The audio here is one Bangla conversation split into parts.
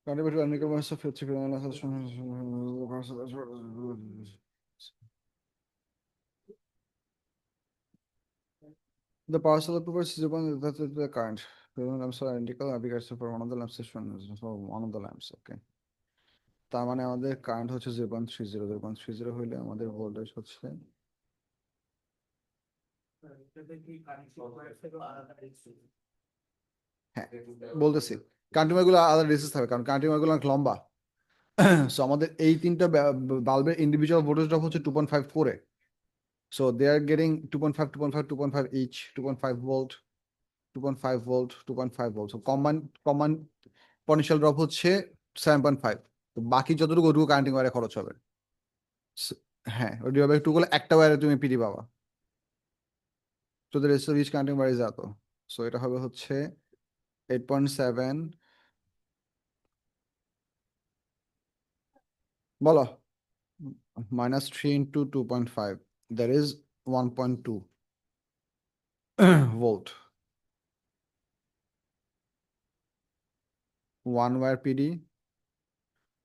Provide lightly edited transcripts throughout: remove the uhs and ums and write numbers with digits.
Contributed unequal mass of fifty. The parcel provides the current. Lamps are identical. Applications for one of the lamps is for one of the lamps. Okay. তার মানে আমাদের কারেন্ট হচ্ছে 0.30 0.30 হইলে আমাদের ভোল্টেজ হচ্ছে হ্যাঁ বলতেছি কান্টিমার গুলো আলাদা রেসিস থাকবে কারণ কান্টিমার গুলো অনেক লম্বা সো আমাদের এই তিনটা বাল্বের ইন্ডিভিজুয়াল ভোল্টেজ ড্রপ হচ্ছে 2.5 করে so they are getting 2.5 2.5 2.5 each 2.5 volt 2.5 volt 2.5 volt so combine potential drop হচ্ছে 7.5 তো বাকি যতটুকু ওটুকু কারেন্টিং ওয়ারে খরচ হবে হ্যাঁ ওই ডিভাইড বাই 2 করলে একটা ওয়ারে তুমি পিডি পাবা তো দ্য রেজিস্টার রিচ কারেন্টিং ওয়ার ইজ এত সো এটা হবে হচ্ছে 8.7 বলো -3 into 2.5 that is 1.2 volt 1 wire PD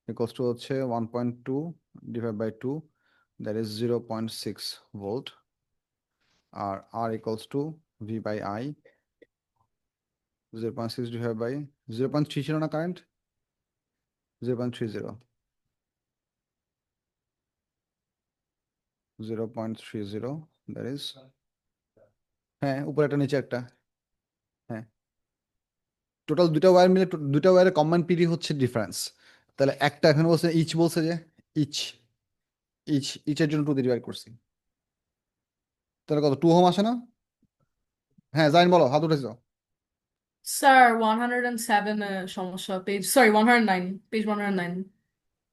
equals to হচ্ছে 1.2 divided by 2 that is 0.6 volt R R equals to V by I 0.6 divided by 0.3 ছিল না কারেন্ট 0.30 0.30 that is হ্যাঁ উপরে একটা নিচে একটা হ্যাঁ টোটাল দুটা ওয়্যার মিলে দুটা ওয়্যারের কম্বাইন্ড পিডি হচ্ছে ডিফারেন্স তাহলে একটা এখানে বলছে ইচ বলছে যে ইচ ইচের জন্য 2 দিয়ে ডিভাইড করছি তাহলে কত 2 ওহম আসে না হ্যাঁ জাইন বলো হাত উঠেছ স্যার 107 সমস্যা পেজ, সরি 109, পেজ 109।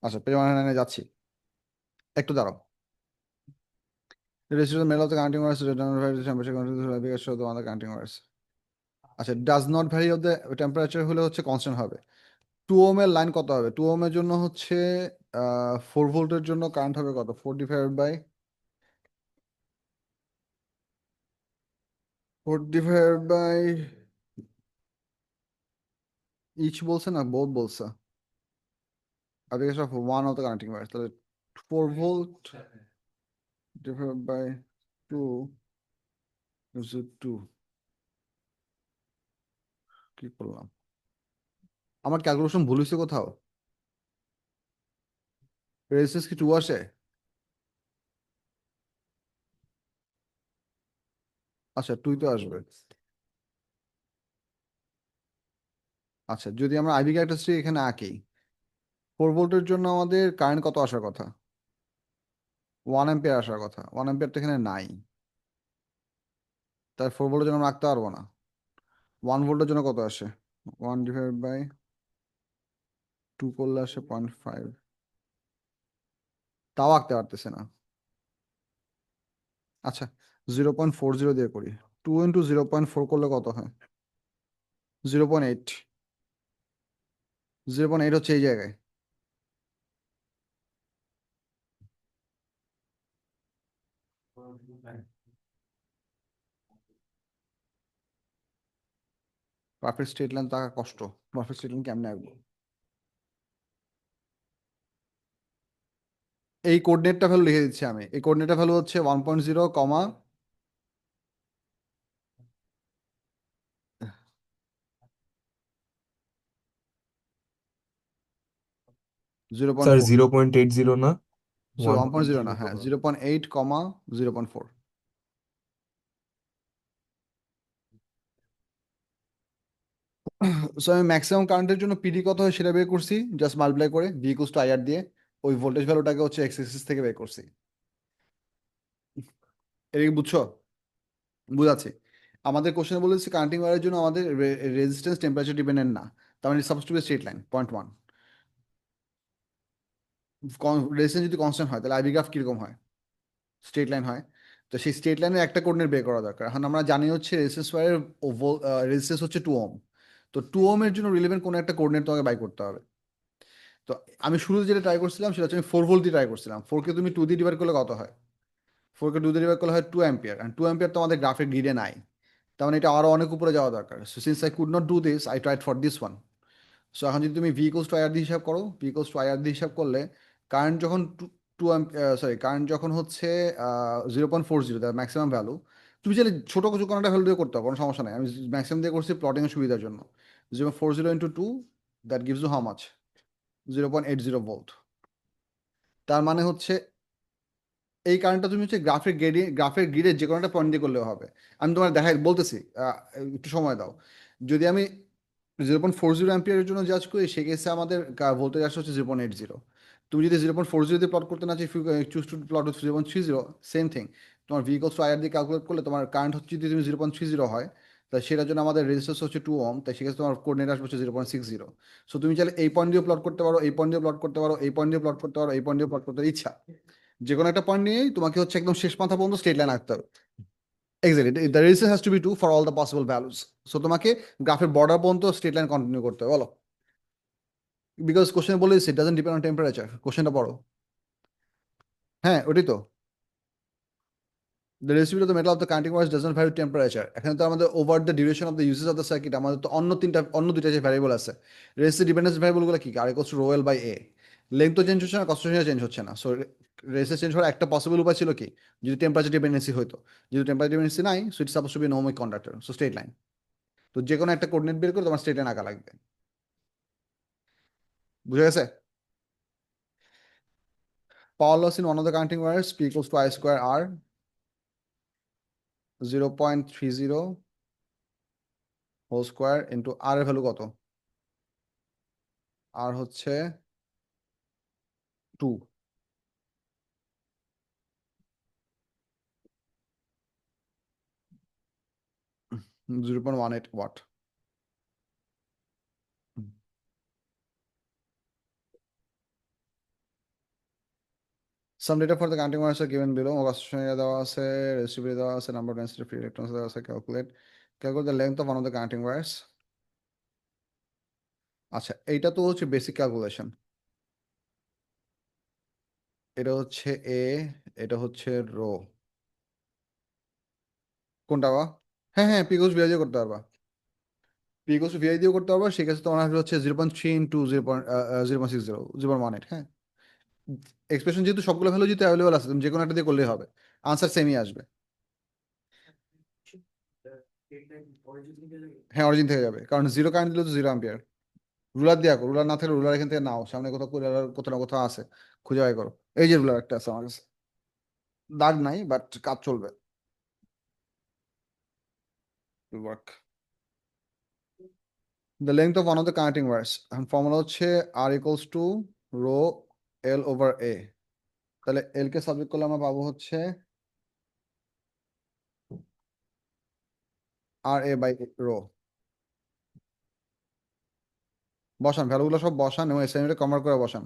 আচ্ছা পেজ 109 যাচ্ছি একটু দাঁড়াও রেজিস্টার মেল of the connecting wires temperature control because of the connecting wires আচ্ছা does not vary of the temperature হলে হচ্ছে কনস্ট্যান্ট হবে 2 ওহম এর লাইন কত হবে 2 ওহম এর জন্য হচ্ছে 4 ভোল্টের জন্য কারেন্ট হবে কত 4 divided by 4 divided by each বলছে না বোথ বলছে because of one of the connecting wires তাহলে 4 volt divided by 2 is 2 কি করলাম আমার ক্যালকুলেশন ভুল হয়েছে কোথাও রেজিস্ট্যান্স কি 2 আসে আচ্ছা 2 তো আসবে আচ্ছা যদি আমরা আইভি ক্যারেক্টারিস্টিক এখানে আঁকি 4 ভোল্টের জন্য আমাদের কারেন্ট কত আসার কথা 1 অ্যাম্পিয়ার আসার কথা 1 অ্যাম্পিয়ার তো এখানে নাই তাই 4 ভোল্টের জন্য আমরা আঁকতে পারবো না 1 ভোল্টের জন্য কত আসে 1 ডিভাইড বাই 2 করলে আসে 0.5 তাও আঁকতে পারতেছে না আচ্ছা 0.40 দিয়ে করি 2 ইন্টু 0.4 করলে কত হয় 0.8 0.8 হচ্ছে এই জায়গায় পারফেক্ট স্ট্রেট লাইন তো আঁকা কষ্ট পারফেক্ট স্ট্রেট লাইন কেমনে আঁকবো এই কোঅর্ডিনেটটা ভ্যালু লিখে দিচ্ছি আমি এই কোঅর্ডিনেটটা ভ্যালু হচ্ছে 1.0 কমা 0 স্যার পয়েন্ট ফোর 0.80 না সরি ওয়ান 1.0 না হ্যাঁ 0.8 কমা 0.4 সো আমি ম্যাক্সিমাম কারেন্টের জন্য পিডি কত হয় সেটা বের করছি জাস্ট মাল্টিপ্লাই করে ভি ইকুয়ালস টু আইআর দিয়ে ওই ভোল্টেজ ভ্যালুটাকে হচ্ছে এক্স এক্সিস থেকে বের করছি এটা কি বুঝছো বুঝাচ্ছি আমাদের কোশ্চেনে বলেছে কারেন্টিং ওয়্যারের জন্য আমাদের রেজিস্ট্যান্স টেম্পারেচার ডিপেন্ডেন্ট না তার মানে suppose to be straight line 0.1 resistance যদি কনস্ট্যান্ট হয় তাহলে আইভি গ্রাফ কিরকম হয় স্ট্রেট লাইন হয় তো সেই স্ট্রেট লাইনের একটা কোঅর্ডিনেট বের করা দরকার এখন আমরা জানি হচ্ছে রেজিস্ট্যান্স ওয়্যারের রেজিস্ট্যান্স হচ্ছে 2 ওহম তো 2 ওহমের জন্য রিলেভেন্ট কোনো একটা কোঅর্ডিনেট তোমাকে বাই করতে হবে তো আমি শুরুতে যেটা ট্রাই করছিলাম সেটা হচ্ছে আমি 4 ভোল্ট দিয়ে ট্রাই করছিলাম। 4 কে তুমি 2 দিয়ে ডিভাইড করলে কত হয়? 4 কে 2 দিয়ে ডিভাইড করলে হয় 2 অ্যাম্পিয়ার, অ্যান্ড 2 অ্যাম্পিয়ার তো আমাদের গ্রাফের গ্রিডে নাই। তার মানে এটা আরো অনেক উপরে যাওয়া দরকার। So since I could not do this, I tried for this one. So এখন যদি তুমি ভি ইকুয়ালস টু আইআর দিয়ে হিসাব করো, ভি ইকুয়ালস টু আইআর দিয়ে হিসাব করলে কারেন্ট যখন টু টু সরি কারেন্ট যখন হচ্ছে 0.40, দ্য ম্যাক্সিমাম ভ্যালু, তুমি চাইলে ছোটো কিছু কোনো একটা ভ্যালু দিয়ে করতে হবে, কোনো সমস্যা নাই। আমি ম্যাক্সিমাম দিয়ে করছি প্লটিংয়ের সুবিধার জন্য। 0.40 × 2, that gives you how much? 0.80 volt. তার মানে হচ্ছে এই কারেন্টটা তুমি হচ্ছে গ্রাফের গ্রিডের যে কোনো একটা পয়েন্ট দিয়ে করলেও হবে। আমি তোমার দেখাই বলতেছি, একটু সময় দাও। যদি আমি 0.40 অ্যাম্পিয়ারের জন্য জাজ করি, সেক্ষেত্রে আমাদের ভোল্টেজ আসছে হচ্ছে 0.80। তুমি যদি 0.40 দিয়ে প্লট করতে না চাই, চুজ টু প্লট হচ্ছে 0.30, সেম থিং। তোমার ভেহিকলস টু আইআর দিয়ে ক্যালকুলেট করলে তোমার কারেন্ট হচ্ছে যদি তুমি 0.30 হয়, তাই সেটার জন্য আমাদের রেজিস্ট্যান্স হচ্ছে 2 ওহম, তাই সেক্ষেত্রে তোমার কোঅর্ডিনেট আসবে হচ্ছে 0.60। সো তুমি চাইলে এই পয়েন্ট দিয়ে প্লট করতে পারো, এই পয়েন্ট দিয়ে প্লট করতে পারো, এই পয়েন্ট দিয়ে প্লট করতে পারো, এই পয়েন্ট দিয়ে প্লট করতে ইচ্ছা। যে কোনো একটা পয়েন্ট নিয়েই তোমাকে হচ্ছে একদম শেষ মাথা পর্যন্ত স্ট্রেট লাইন আঁকতে হবে। Exactly, the resistance has to be to for all the possible values. So তোমাকে গ্রাফের বর্ডার পর্যন্ত স্ট্রেট লাইন কন্টিনিউ করতে হবে, বলো। বিকজ কোশ্চেন বলে it doesn't depend on temperature. কোশ্চেনটা পড়ো। হ্যাঁ, ওটাই তো। The resistivity of the metal of the connecting wires doesn't vary temperature. এখানে তো আমাদের over the duration of the uses of the circuit আমাদের তো অন্য দুইটা যে ভ্যারিয়েবল আছে। রেসিপি ডিপেন্ডেন্স ভ্যারিয়েবলগুলো কি? R equals to rho L by A. Length তো চেঞ্জ হচ্ছে না, কনস্ট্যান্ট চেঞ্জ হচ্ছে না। সো রেসে চেঞ্জ হওয়ার একটা পসিবল উপায় ছিল কি? যদি টেম্পারেচার ডিপেন্ডেন্সি হইতো। যদি টেম্পারেচার ডিপেন্ডেন্সি নাই, so it's suppose to be normal conductor, so straight line. তো যে কোনো একটা কোঅর্ডিনেট বের করে তোমার স্ট্রেট লাইন আঁকা লাগবে। বুঝে গেছে? Power loss in one of the connecting wires P equals to I square R, 0.30 whole square into R এর ভ্যালু কত? আর হচ্ছে 2। 0.18 watt. Some data for the counting wires are given below. Concentration area দেওয়া আছে, resistivity দেওয়া আছে, number of density free electrons দেওয়া আছে। Calculate the length of one of the counting wires. আচ্ছা, এইটা তো হচ্ছে বেসিক ক্যালকুলেশন। এটা হচ্ছে এ, এটা হচ্ছে রো। কোনটা বা? হ্যাঁ হ্যাঁ, পিকোস ভিআই দিয়ে করতে পারবা। পিকোস ভিআই দিয়েও করতে পারবা। সেক্ষেত্রে তোমার আসবে হচ্ছে 0.3 ইন্টু 0.60, 0.18। হ্যাঁ, এক্সপ্রেশন যেহেতু সবগুলো ভ্যালু যেহেতু অ্যাভেলেবল আছে, তুমি যে কোনো একটা দিয়ে করলেই হবে, আনসার সেমই আসবে। হ্যাঁ, অরিজিন থেকে যাবে, কারণ জিরো কারেন্ট দিলে তো 0 অ্যাম্পিয়ার। রুলার দিয়ে আঁকো, রুলার না থাকলে রুলার এখান থেকে নাও, সামনে কোথাও রুলার কোথাও না কোথাও আছে, খুঁজে বাই করো। এই যে রুলার একটা আছে আমার কাছে, দাগ নাই বাট কাজ চলবে, work. The length of one of the connecting wires, এখন ফর্মুলা হচ্ছে R equals to rho L over A. তাহলে এল কে সাবজেক্ট করলে আমরা পাবো হচ্ছে আর এ বাই রো। বসান ভ্যালুগুলো সব বসান এবং এসআইএমটা কনভার্ট করে বসান।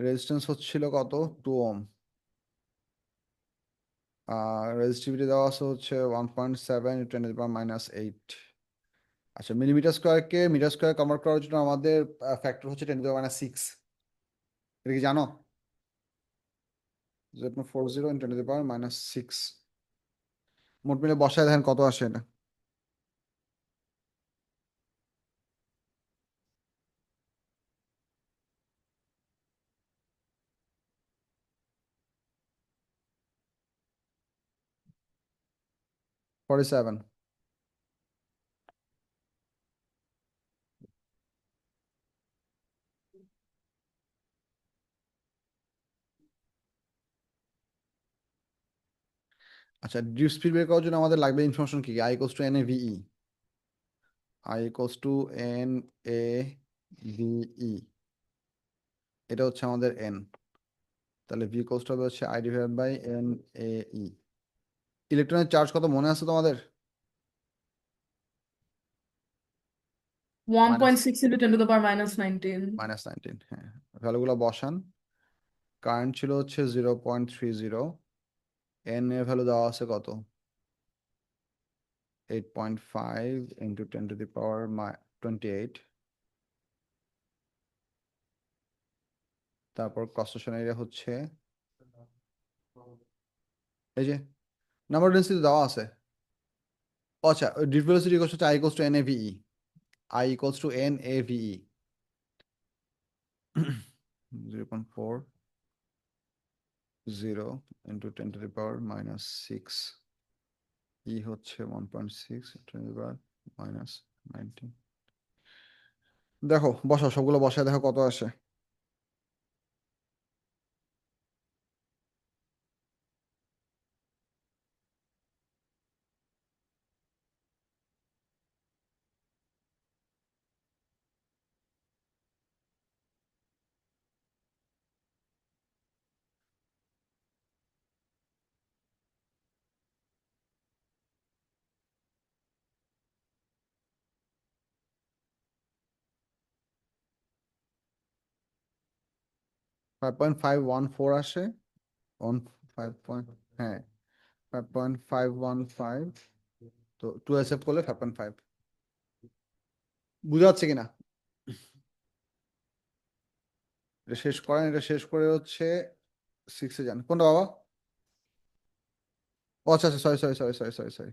রেজিস্ট্যান্স হচ্ছিল কত? 2 ওহম। আর রেজিস্টিভিটি দেওয়া আছে হচ্ছে 1.7 × 10⁻⁻8। আচ্ছা, মিলিমিটার স্কোয়ারকে মিটার স্কোয়ার কনভার্ট করার জন্য আমাদের ফ্যাক্টর হচ্ছে 10⁻6। এটা কি জানো? 0.40 × 10⁻6। মোট মিলে বসায় দেখেন কত আসে এটা। Forty seven. আচ্ছা, ডিপ স্পিড বের করার জন্য আমাদের লাগবে ইনফরমেশন কি? I equals to N A ভিই। I equals to N A ভিই, এটা হচ্ছে আমাদের এন। তাহলে ভি ইকুয়ালস টু হবে হচ্ছে I divide by N A E. ইলেকট্রনের চার্জ কত মনে আছে তোমাদের? 1.6 minus into 10 to the power minus 19. -19। হ্যাঁ, ভ্যালুগুলো বসান। কারেন্ট ছিল হচ্ছে 0.30, এন এর ভ্যালু দেওয়া আছে কত? 8.5 into 10 to the power 28. তারপর ক্রস সেকশন এরিয়া হচ্ছে এই যে নাম্বার ডেন্সিটি দেওয়া আছে। আচ্ছা ডিট velocity equals to I equals to NAVE, I equals to NAVE 0.40 into 10 to the power -6, E হচ্ছে 1.6 10 to the power -19। দেখো বসাও, সবগুলো বসায় দেখো কত আসে। 5.514 আসে, 5 হ্যাঁ 5.515, তো 2SF করলে 5.5। বুঝা যাচ্ছে কিনা? এটা শেষ করেন, এটা শেষ করে হচ্ছে 6-এ যান। কোনটা বাবা? ও আচ্ছা আচ্ছা, sorry sorry sorry sorry sorry sorry,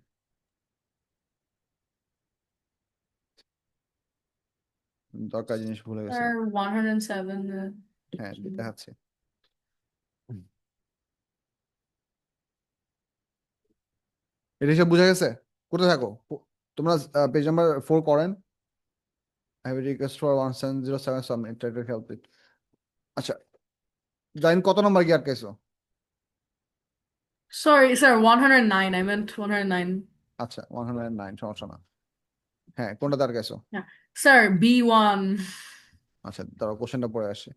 দরকার জিনিস ভুলে গেছিলাম। Sir, 107. হ্যাঁ দেখাচ্ছে। এটা হিসাব বুঝা গেছে? কোথায় থাকো তোমরা? পেজ নাম্বার 4 করেন। I have a request for 1707 submit, try to help it. আচ্ছা জাইন কত নম্বর গিয়ে আটকাইছো? Sorry, sir, 109. I meant 109. আচ্ছা 109, সমস্যা না। হ্যাঁ কোনটা আটকাইছো? Yeah. Sir, B1. আচ্ছা দাঁড়াও কোশ্চেনটা পড়ে আসে।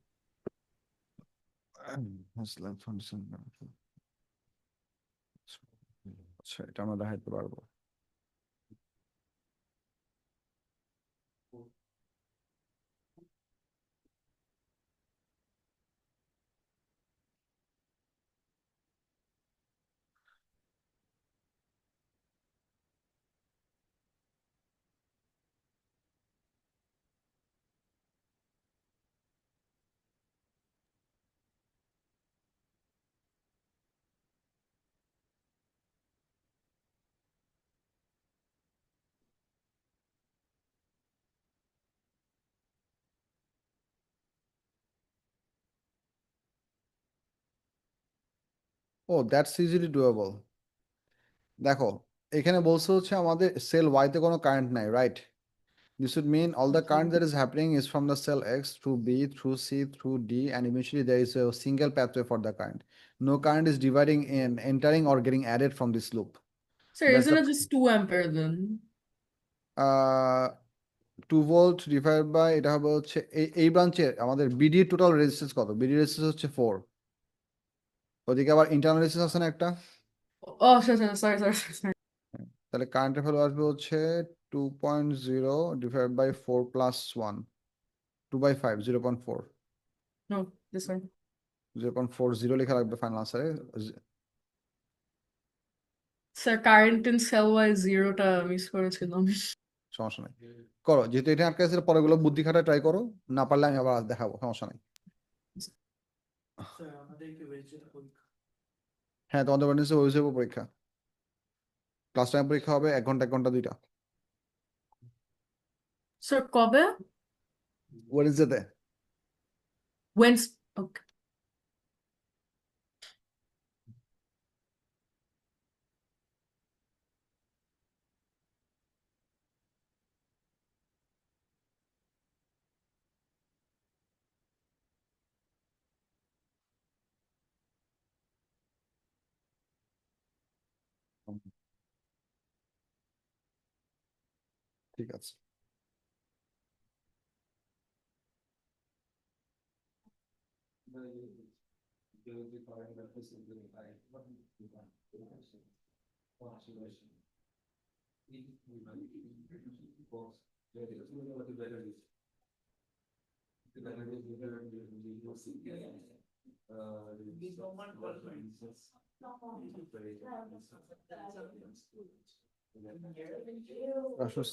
আচ্ছা এটা আমরা দেখাইতে পারবো। ও দ্যাটস ইজিলি ডুয়েবল। দেখো এখানে বলছে হচ্ছে আমাদের সেল ওয়াইতে কোনো কারেন্ট নাই, right? This would mean all the current that is happening is from the cell X through B, through C, through D, and eventually there is a single pathway for the current. No current is dividing in, entering or getting added from this loop. Sir, That's isn't the it just 2 ampere then? 2 volt divide by এটা হবে হচ্ছে এই ব্রাঞ্চে আমাদের বিডি টোটাল রেজিস্ট্যান্স কত? বিডি রেজিস্ট্যান্স হচ্ছে 4। ওদিকে আবার ইন্টারনাল রেজিস্ট্যান্স আছে না একটা। Oh, sorry. তাহলে কারেন্টের ভ্যালু আসবে হচ্ছে 2.0 divide by 4 plus 1, 2/5, 0.4। No, this one. 0.40 লেখা লাগবে ফাইনাল আনসারে। Sir, current in cell wise 0 টা মিস করেছিলাম। সমস্যা নাই, করো। যেহেতু এটা আটকে আছে পরেগুলো বুদ্ধি খাটায় ট্রাই করো, না পারলে আমি আবার দেখাবো, সমস্যা নাই। হ্যাঁ তোমাদের ওয়েডনেসডে ওয়েবসাইট পরীক্ষা, ক্লাস টাইম পরীক্ষা হবে 1 ঘন্টা 1 ঘন্টা 2টা Sir, কবে? ওয়েডনেসডেতে। Wednesday. Okay. ঠিক আছে।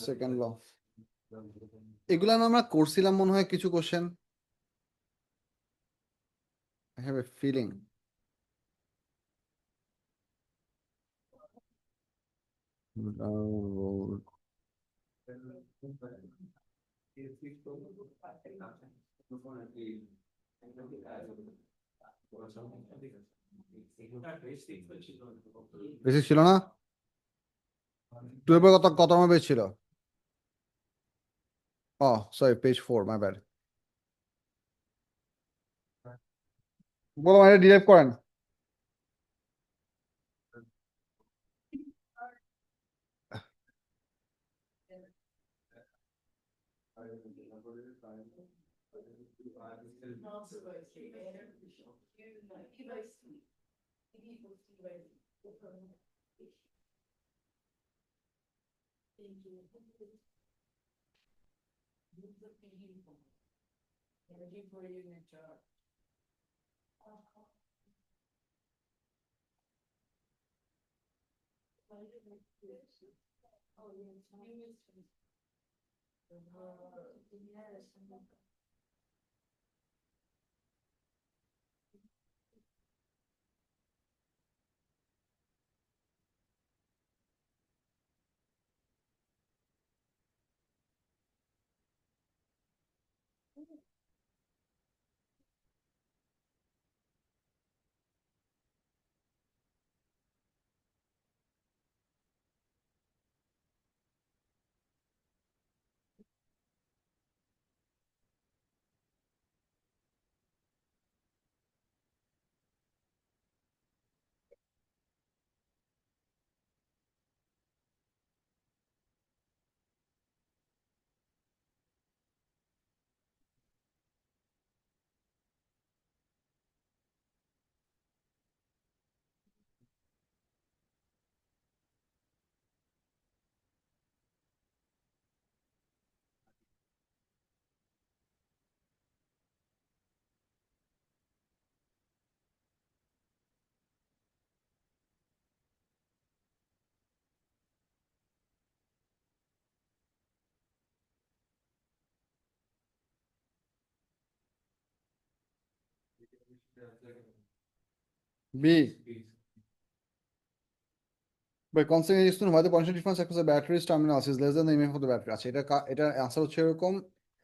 সেকেন্ড ল, এগুলা না আমরা করছিলাম মনে হয় কিছু question, I have a feeling. বেশি ছিল না, টুয়েলভে কত কত নম্বর পেজ ছিল? ও সরি, পেজ 4, মাই ব্যাড। বলো, এটা ডিরাইভ করেন। B. By considering this, why the potential difference across the battery's terminals is less than the EMF of the battery? আচ্ছা, এটা answer হচ্ছে এরকম,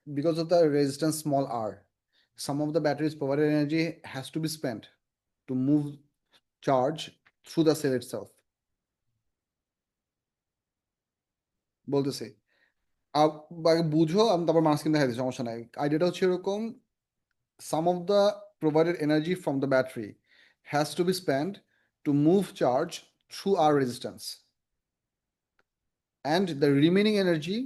because of the resistance small r, some of the battery's provided energy has to be spent to move charge through the cell itself. বলতেছি, বুঝো, আমি তারপর মার্কস কিন্তু দেখাই দিচ্ছি, সমস্যা নাই। আইডিয়াটা হচ্ছে এরকম, some of the provided energy from the battery has to be spent to move charge through our resistance, and the remaining energy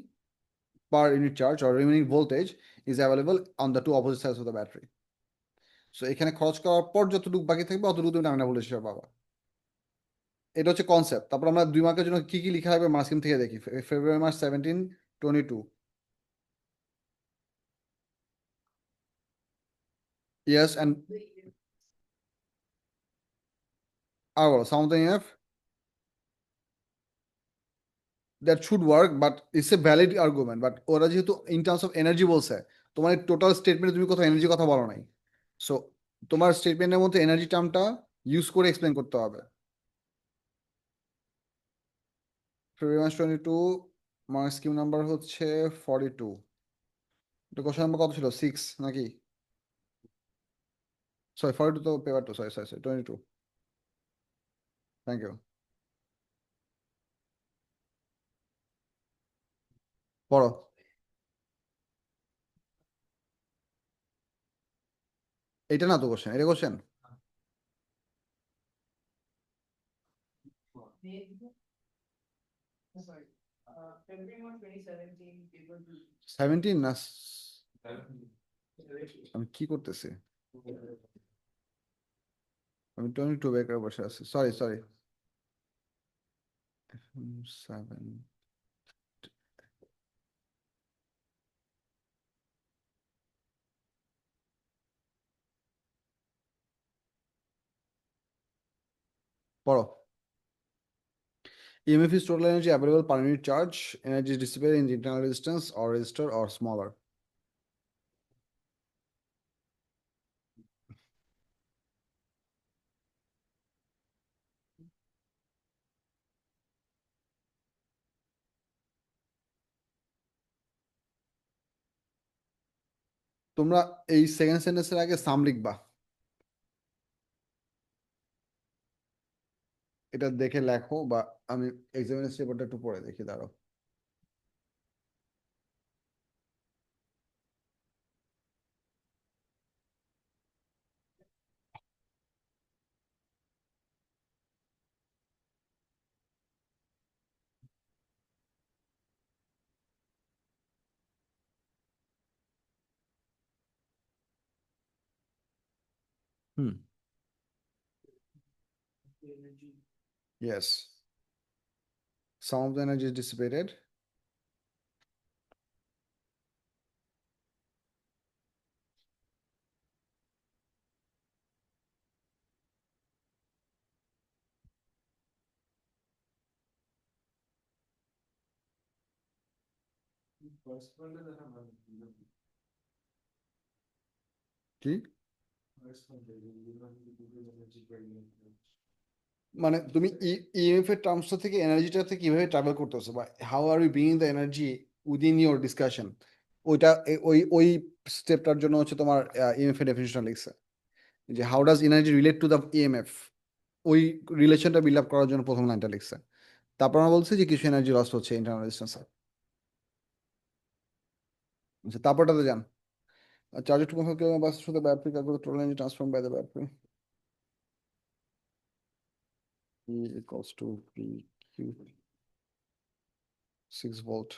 per unit charge or remaining voltage is available on the two opposite sides of the battery. So এখানে খরচ করার পর যতটুকু বাকি থাকবে অতটুকু তুমি টার্মিনাল ভোল্টেজ হিসেবে পাবা। এটা হচ্ছে কনসেপ্ট। তারপর আমরা 2 মার্কের জন্য কি কি লেখা হবে মার্কস থেকে দেখি। ফেব্রুয়ারি মাস 17, 22। Yes, and আর বলো, something enough that should work, but it's a valid argument, but ওরা যেহেতু in terms of energy বলছে, তোমার টোটাল স্টেটমেন্টে তুমি কোথাও এনার্জি কথা বলো নাই, সো তোমার স্টেটমেন্টের মধ্যে এনার্জি টার্মটা ইউজ করে এক্সপ্লেন করতে হবে। ফেব্রুয়ারি মাস 22, আমার স্কিম নাম্বার হচ্ছে 42। এটা কোশ্চেন নাম্বার কত ছিল, 6 নাকি? সরি, 42 তো paper 2, sorry sorry sorry, 22। Thank you. পড়ো। এটা না তো কোশ্চেন, এটা কোশ্চেন। সেভেন্টিন না, আমি কি করতেছি, আমি 22 বেকার বসে আছি, সরি সরি। 7, পড়ো। EMF is total energy available per unit charge. Energy is dissipated in the internal resistance or resistor or smaller. তোমরা এই সেকেন্ড সেন্টেন্সের আগে সাম লিখবা, এটা দেখে লেখো, বা আমি এক্সামিনেশন পেপারটা একটু পড়ে দেখি, দাঁড়াও। হুম, yes, some of the energy is dissipated. কি মানে তুমি ইএমএফ এর টার্মসটা থেকে এনার্জিটাতে কিভাবে ট্রাভেল করতেছো, বা how are you bringing the energy within your discussion, ওইটা ওই স্টেপটার জন্য হচ্ছে তোমার ইএমএফ এর ডেফিনিশন লিখছে, যে how does energy relate to the EMF, ওই রিলেশনটা বিল্ড আপ করার জন্য প্রথম লাইনটা লিখছে। তারপর আমরা বলছি যে কিছু এনার্জি লস হচ্ছে ইন্টারনাল রেজিস্ট্যান্সে। আচ্ছা, তারপরটাতে যান। চার্জ টু কনফার্ম কিলো বাস শুধু ব্যাটারি কাগজ total energy transform by the battery E equals to PQ 6 volt.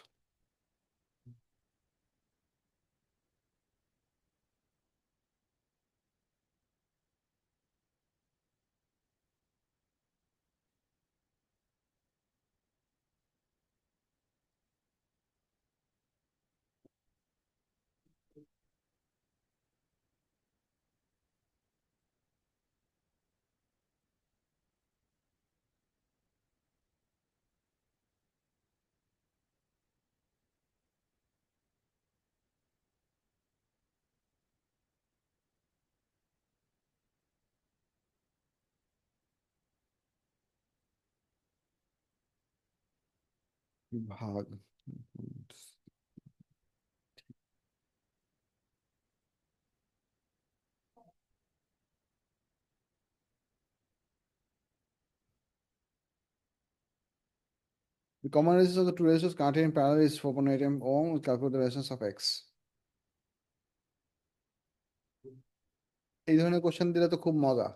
ভাগ The common resistance of the two resistors connected in parallel is 4.8 ohm. Calculate the resistance of X. এই ধরনের কোশ্চেন দিলে তো খুব মজা।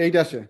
এইটা আসে।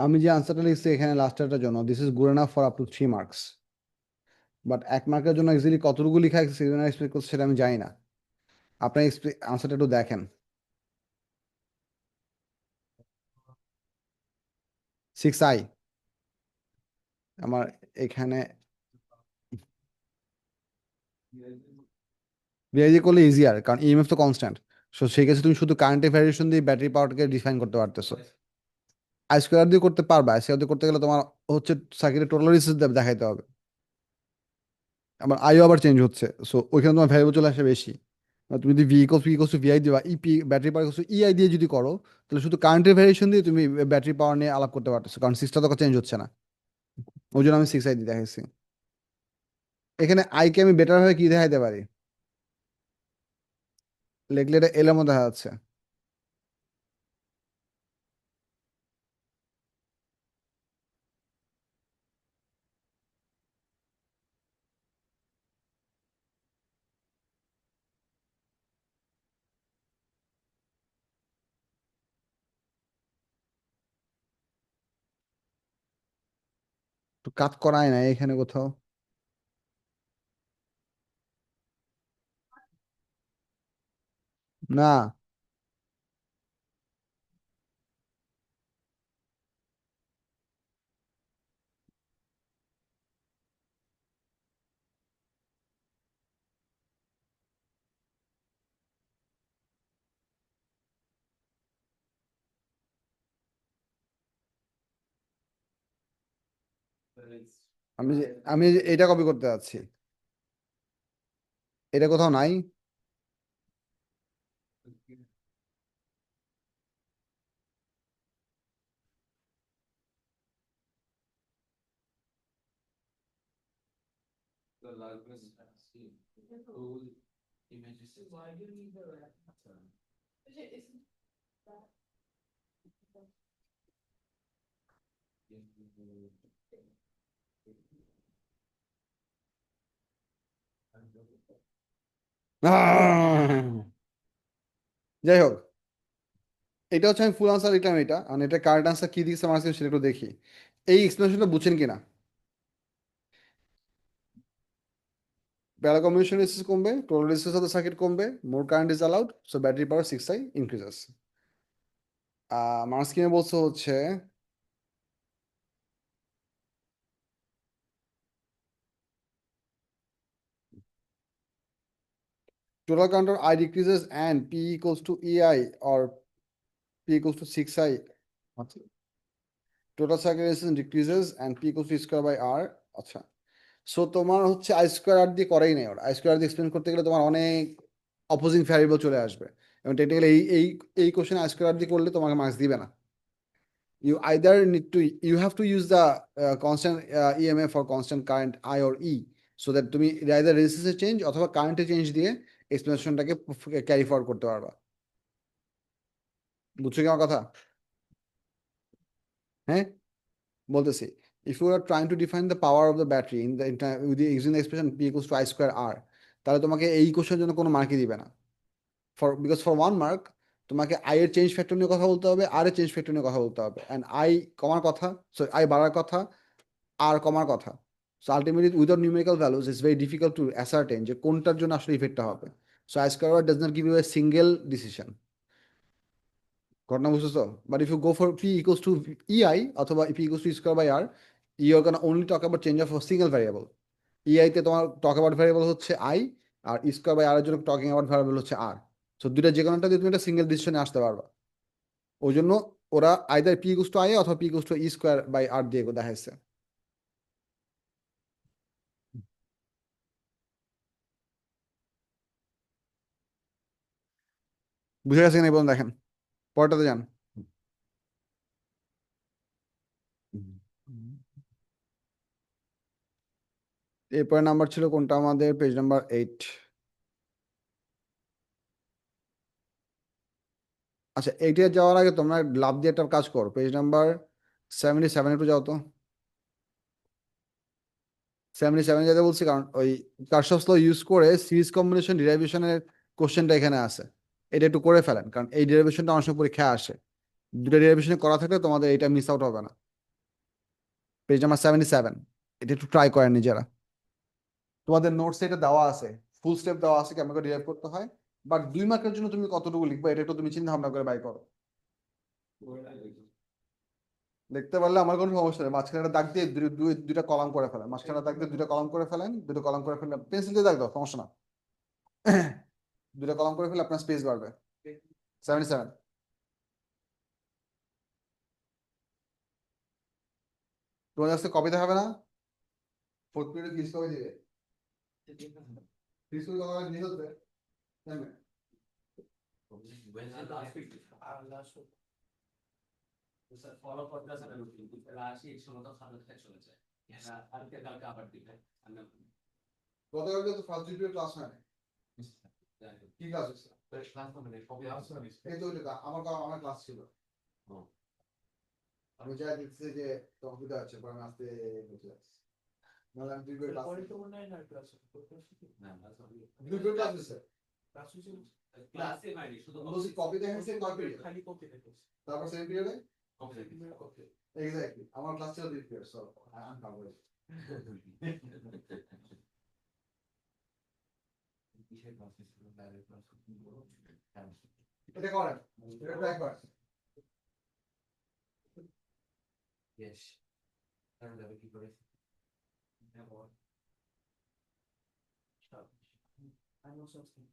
আমি যে আনসারটা লিখছি এখানে লাস্টেরটার জন্য, this is good enough for up to 3 marks, but 1 মার্কের জন্য অ্যাকচুয়ালি কতটুকু লেখা এক্সপেক্ট করছে সেটা আমি জানি না। আপনার আনসারটা একটু দেখেন। 6i আমার এখানে ভিআইজি করলে ইজিয়ার, কারণ ইএমএফ তো কনস্ট্যান্ট। সো সেই ক্ষেত্রে তুমি শুধু কারেন্টের ভ্যারিয়েশন দিয়ে ব্যাটারি পাওয়ারকে ডিফাইন করতে পারতেছো। আই স্কোয়ার দিয়ে করতে পারবা, আই স্কোয়ার দিয়ে করতে গেলে তোমার হচ্ছে সার্কিটের টোটাল রেজিস্ট্যান্স দেখাইতে হবে, আবার আইও আবার চেঞ্জ হচ্ছে, সো ওইখানে তোমার ভ্যারিয়েবল চলে আসে বেশি। আর তুমি যদি ভি ইকোস টু ভিআই দিবা, ব্যাটারি পাওয়ার ইআই দিয়ে যদি করো, তাহলে শুধু কারেন্টের ভ্যারিয়েশন দিয়ে তুমি ব্যাটারি পাওয়ার নিয়ে আলাপ করতে পারতেছো, কারণ সিস্টেম তো চেঞ্জ হচ্ছে না। ওই জন্য আমি 6i দিয়ে দেখাইছি। এখানে আইকে আমি বেটার ভাবে কি দেখাইতে পারি, লেখলে এটা এলের মধ্যে দেখা যাচ্ছে। তো কাট করাই নাই এখানে কোথাও। না, আমি যে এটা কপি করতে যাচ্ছি, এটা কোথাও নাই। আহ! যাই হোক, এটা হচ্ছে আমি ফুল আনসার লিখলাম, এটা মানে এটা কারেক্ট আনসার কি দিচ্ছে আমার কাছে সেটা একটু দেখি। এই এক্সপ্লেনেশনটা বুঝছেন কিনা? প্যারা কম্বিনেশন রেসিস্ট কমবে, total resistance of the circuit কমবে, more current is allowed, so battery power 6i increases. আমার স্ক্রিনে বলছে হচ্ছে total current of I decreases and P equals to EI or P equals to 6i. Total circuit resistance decreases and P equals to square by R. আচ্ছা, সো তোমার হচ্ছে আই স্কোয়ার আর দিয়ে করাই নাই, ওর আই স্কোয়ার দিয়ে এক্সপ্লেন করতে গেলে তোমার অনেক অপোজিং ভ্যারিয়েবল চলে আসবে, এবং টেকনিক্যালি এই এই কোশ্চেন আই স্কোয়ার দিয়ে করলে তোমাকে মার্কস দিবে না। You either need to, you have to use the constant EMF or constant current I or E, so that তুমি either resistance চেঞ্জ অথবা কারেন্টে চেঞ্জ দিয়ে এক্সপ্লেনেশনটাকে ক্যারি ফরওয়ার্ড করতে পারবা। বুঝছো কি আমার কথা? হ্যাঁ, বলতেছি, if you are trying to define the power of the battery in the with the using the expression P equals to I square R, তাহলে তোমাকে এই কোশ্চেনের জন্য কোনো মার্কই দিবে না। বিকজ ফর 1 মার্ক তোমাকে আই এর চেঞ্জ ফ্যাক্টর নিয়ে কথা বলতে হবে, আর এর চেঞ্জ ফ্যাক্টর নিয়ে কথা বলতে হবে, অ্যান্ড আই কমার কথা, সরি আই বাড়ার কথা, আর কমার কথা। So ultimately without numerical values it's very difficult to ascertain যে কোনটার জন্য আসলে ইফেক্টটা হবে। So I square does not give you a single decision. ঘটনা বুঝতেছো? But if you go for P equals to EI অথবা P equals to square by R, you are can only talk about change of single variable. ইআইতে তোমার টক অ্যাবাউট ভ্যারিয়েবল হচ্ছে I, R square by R এর জন্য টকিং অ্যাবাউট ভ্যারিয়েবল হচ্ছে আর। সো দুইটা যে কোনোটা দিয়ে তুমি একটা সিঙ্গেল ডিসিশনে আসতে পারবা। ওই জন্য ওরা either P equals to I অথবা P equals to E square by R দিয়ে দেখাইছে। বুঝে গেছে কিনা বলুন, দেখেন পরেরটাতে যান। এরপরে নাম্বার ছিল কোনটা আমাদের, পেজ নাম্বার 8। আচ্ছা, এইটা যাওয়ার আগে তোমরা লাভ দিয়ে একটা কাজ করো, পেজ নাম্বার 77 একটু যাও তো। 77 যেতে বলছি কারণ ওই কারশফস ল ইউজ করে সিরিজ কম্বিনেশন ডিরাইভেশনের কোশ্চেনটা এখানে আছে। এটা একটু করে ফেলেন, কারণ এই ডিরাইভেশনটা অনেক সময় পরীক্ষায় আসে। দুটো ডিরাইভেশন করা থাকলে তোমাদের এটা মিস আউট হবে না। পেজ নাম্বার 77, এটা একটু ট্রাই করেন নিজেরা। তোমাদের নোটস এটা দেওয়া আছে, ফুল স্টেপ দেওয়া আছে কেমন করে ডিরাইভ করতে হয়। বাট 2 মার্কের জন্য তুমি কতটুকু লিখবে এটা একটু তুমি চিন্তা ভাবনা করে বাই করো। দেখতে পারলে আমার কোনো সমস্যা নেই, মাঝখানে একটা দাগ দিয়ে দুইটা কলাম করে ফেলেন, মাঝখানে দাগ দিয়ে দুইটা কলাম করে ফেলেন, দুটো কলাম করে ফেলেন, পেন্সিল দিয়ে দাগ দাও, সমস্যা না। দুটো কলাম করে ফেলে আপনার স্পেস বাড়বে। 77। তোমার কাছে কপি দেখাবে না? ফোর্থ পিরিয়ডে ফিস কবে দিবে? ফিস কবে কবে নিয়ে হচ্ছে? ফলো করতেছে না রুটিন আসি এই সময় তো খাতা থেকে চলে যায় কালকে কালকে আবার দিবে গতকালকে তো ফার্স্ট পিরিয়ড ক্লাস হয় না। কি ক্লাস হচ্ছে? ক্লাস মানে কবে আসছে এই তো ওইটা আমার ক্লাস ছিল। আমি যা দেখছি যে কম্পিউটার আছে, পরে আমি আসতে বসে আছি। নাহলে আমি দুই পিরিয়ড ক্লাস পরে তো মনে হয় না ক্লাস না দুই পিরিয়ড ক্লাস হচ্ছে। ক্লাসে হয়নি শুধু বলছি কপি দেখাইছে কয় পিরিয়ড? খালি কপি দেখেছি তারপর সেকেন্ড পিরিয়ডে কপি এক্স্যাক্টলি আমার ক্লাস ছিল দুই period, so I am covered. কিসের ক্লাস ছিল ডাইরেক্ট ক্লাস এটা করেন, এটা ট্রাই করেন। ইয়েস তাহলে যাবে কি করে I know something.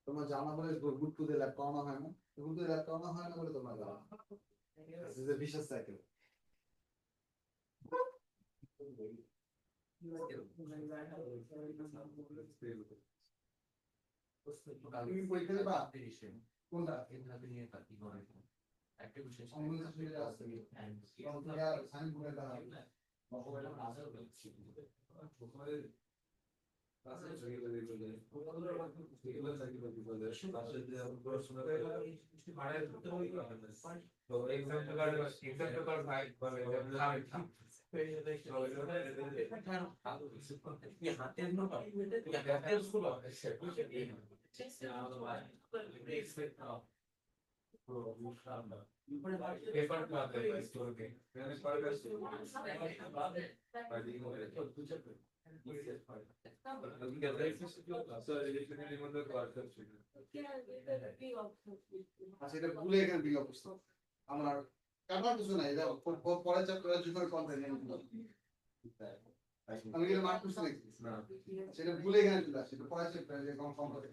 তোমরা জানা বলে গুড টু দে ল্যাব করানো হয় না, গুড টু দে ল্যাব করানো হয় না বলে তোমরা জানো। This is a vicious cycle. তুমি পরীক্ষা দিবা কোনটা? একটা বিষয় অমৃত সুবিধা আছে সাইন করে দাও। আচ্ছা, এটা ভুলে এখানে বিল অবস্থা আমার কাটার কিছু নাই, এটা পরে চ্যাপ্টারে যখন কন্টেন্ট আমি কি মার্ক করতে নাকি না, সেটা ভুলে এখানে চলে আসে, পরে চ্যাপ্টারে যে কম কম করে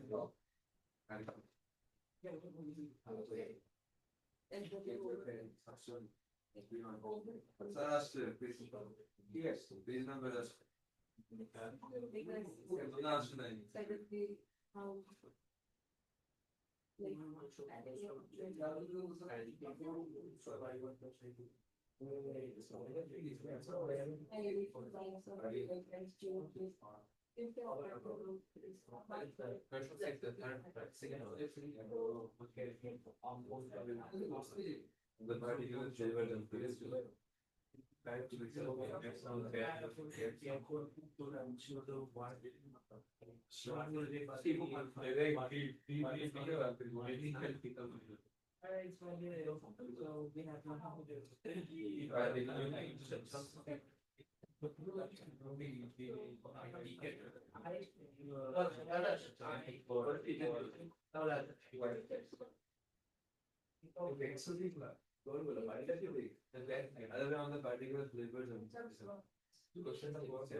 স্যার আসছে কি আসছে পেজ নাম্বার আসছে না আসছে নাই The particular delivered and placed back to the other on the particular flavors and questions about the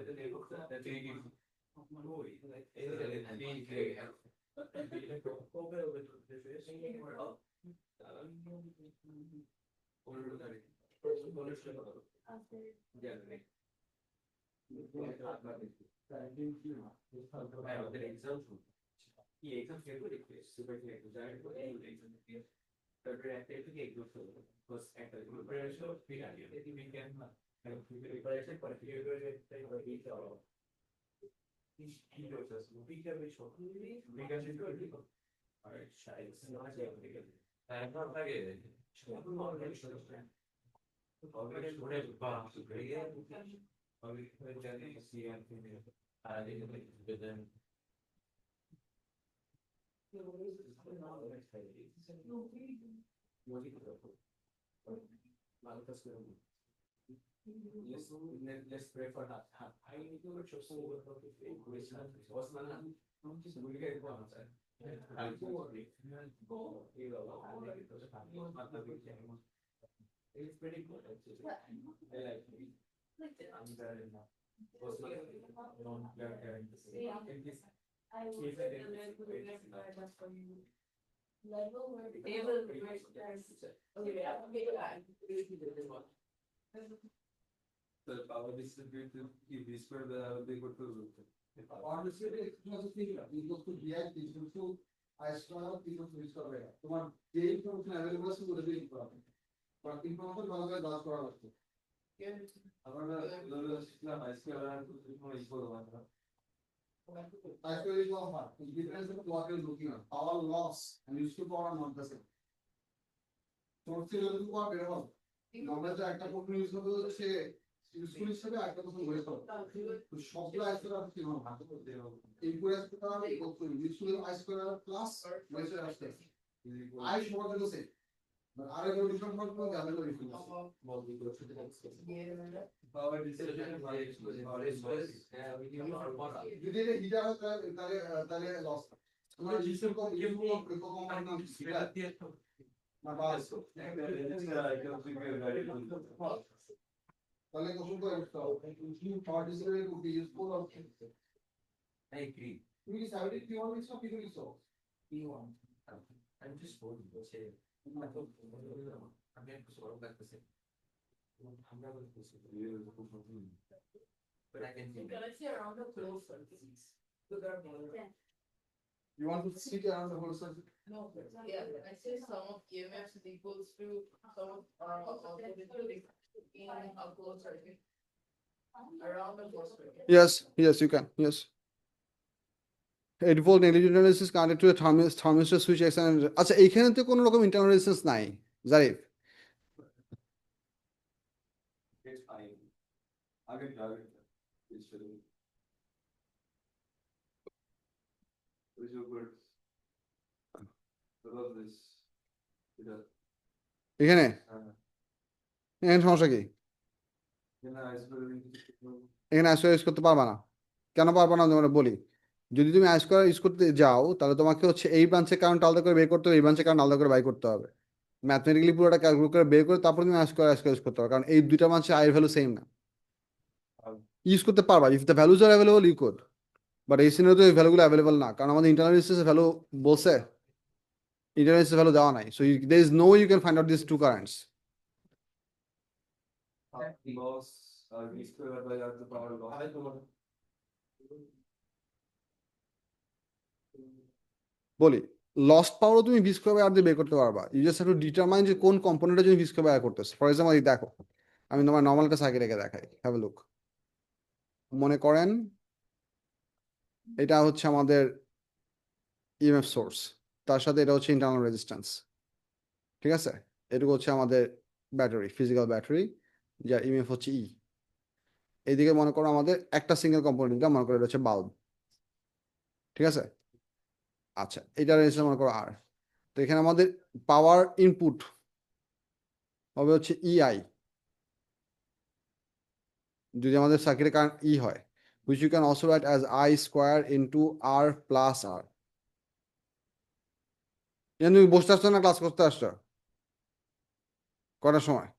Let's pray for that. I need to show it's pretty good. I like it. I'm very enough. The power distributed if this were the they go to Honestly, it's not a thing. Equals to BI, equals to I star, equals to discover. তোমার যে information available আছে ওটা দিয়ে দিতে হবে। But information ভালো করে দাস করা লাগবে। আমরা শিখলাম আজকে আর কোনো ই করবো না I square is not hard. It depends on what you're looking at. Power loss and used to power are not the same. Source থেকে যদি power বের হবে, আমরা যে একটা কোড ইউজ করতে সে ইউজফুল হিসেবে একটা কোড ওয়েস্ট হবে। তো সবগুলো আইসোলেট আপনি কিভাবে ভাগ করতে হবে? ইনপুট আইসোলেট হবে equal to useful isolate plus West আসছে। আই সমান হলো সেম। But আরে কোনো ডিফারেন্ট করতে হবে আলাদা করে ইউজফুল আছে। power distribution যদি এটা হিটার হয় তাহলে লস। তোমার জিসের কম নাম হিটার না বাস। তাহলে কোশ্চেন তো একটা power distribution would be useful or I agree. তুমি কি সাইডে কি হবে সব কিছু লিখছো P1. I'm just bored. Say, I'm not sure about the same. I'm not going to but I can see. Can I see around the close surfaces? you want to stick around the whole circuit No, yeah, I say sum of EMFs is equals to sum of in a closed circuit. Around the closed circuit. yes you can yes 8 volt negligible resistance connected to a thermistor switch and আচ্ছা এইখানে তো কোনো রকম ইন্টারনাল রেজিস্ট্যান্স নাই Zarif It's fine. I can drive it. It's really. Which is good. I love this. এখানে এখানে সমস্যা কি এখানে আইসকোয়ার ইউজ করতে পারবা না কেন পারবা না আমি বলি যদি তুমি আইসকোয়ার ইউজ করতে যাও তাহলে তোমাকে হচ্ছে এই ব্রাঞ্চের কারেন্ট আলাদা করে বের করতে হবে এই ব্রাঞ্চের কারেন্ট আলাদা করে বাই করতে হবে ম্যাথমেটিক্যালি পুরোটা ক্যালকুলেট করে বের করে তারপর তুমি আইসকোয়ার ইউজ করতে হবে কারণ এই দুইটা ব্রাঞ্চে আই ভ্যালু সেম না ইউজ করতে পারবা if the values are available you could but এই সিনারিওতে এই ভ্যালুগুলো অ্যাভেলেবল না কারণ আমাদের ইন্টারনাল রেজিস্ট্যান্সের ভ্যালু বলছে internal resistance value দেওয়া নাই, so there is no way you can find out these two currents. Loss, V square by R to power loss. বলি লস্ট পাওয়ারও তুমি ভি স্কোয়ার বাই আর দিয়ে বের করতে পারবা, you just have to determine যে কোন কম্পোনেন্টটা তুমি ভি স্কোয়ার বাই আর করতেছো। ফর এক্সাম্পল দেখো, আমি তোমার নর্মালটা সার্কিট রেখে দেখাই, হ্যাভ এ লুক। মনে করেন এটা হচ্ছে আমাদের ইএমএফ সোর্স, তার সাথে এটা হচ্ছে ইন্টারনাল রেজিস্ট্যান্স, ঠিক আছে? এটুকু হচ্ছে আমাদের ব্যাটারি, ফিজিক্যাল ব্যাটারি, যার ইএমএফ হচ্ছে ই। এইদিকে মনে করো আমাদের একটা সিঙ্গেল কম্পোনেন্টটা মনে করো এটা হচ্ছে বাল্ব, ঠিক আছে? আচ্ছা, এটা রেজিস্ট্যান্স মনে করো আর। তো এখানে আমাদের পাওয়ার ইনপুট হবে হচ্ছে ইআই, যদি আমাদের সার্কিটের কারেন্ট ই হয়, which you can also write as I square into R plus R. তুমি বসতে আসছো না ক্লাস করতে আসছো? কটার সময়?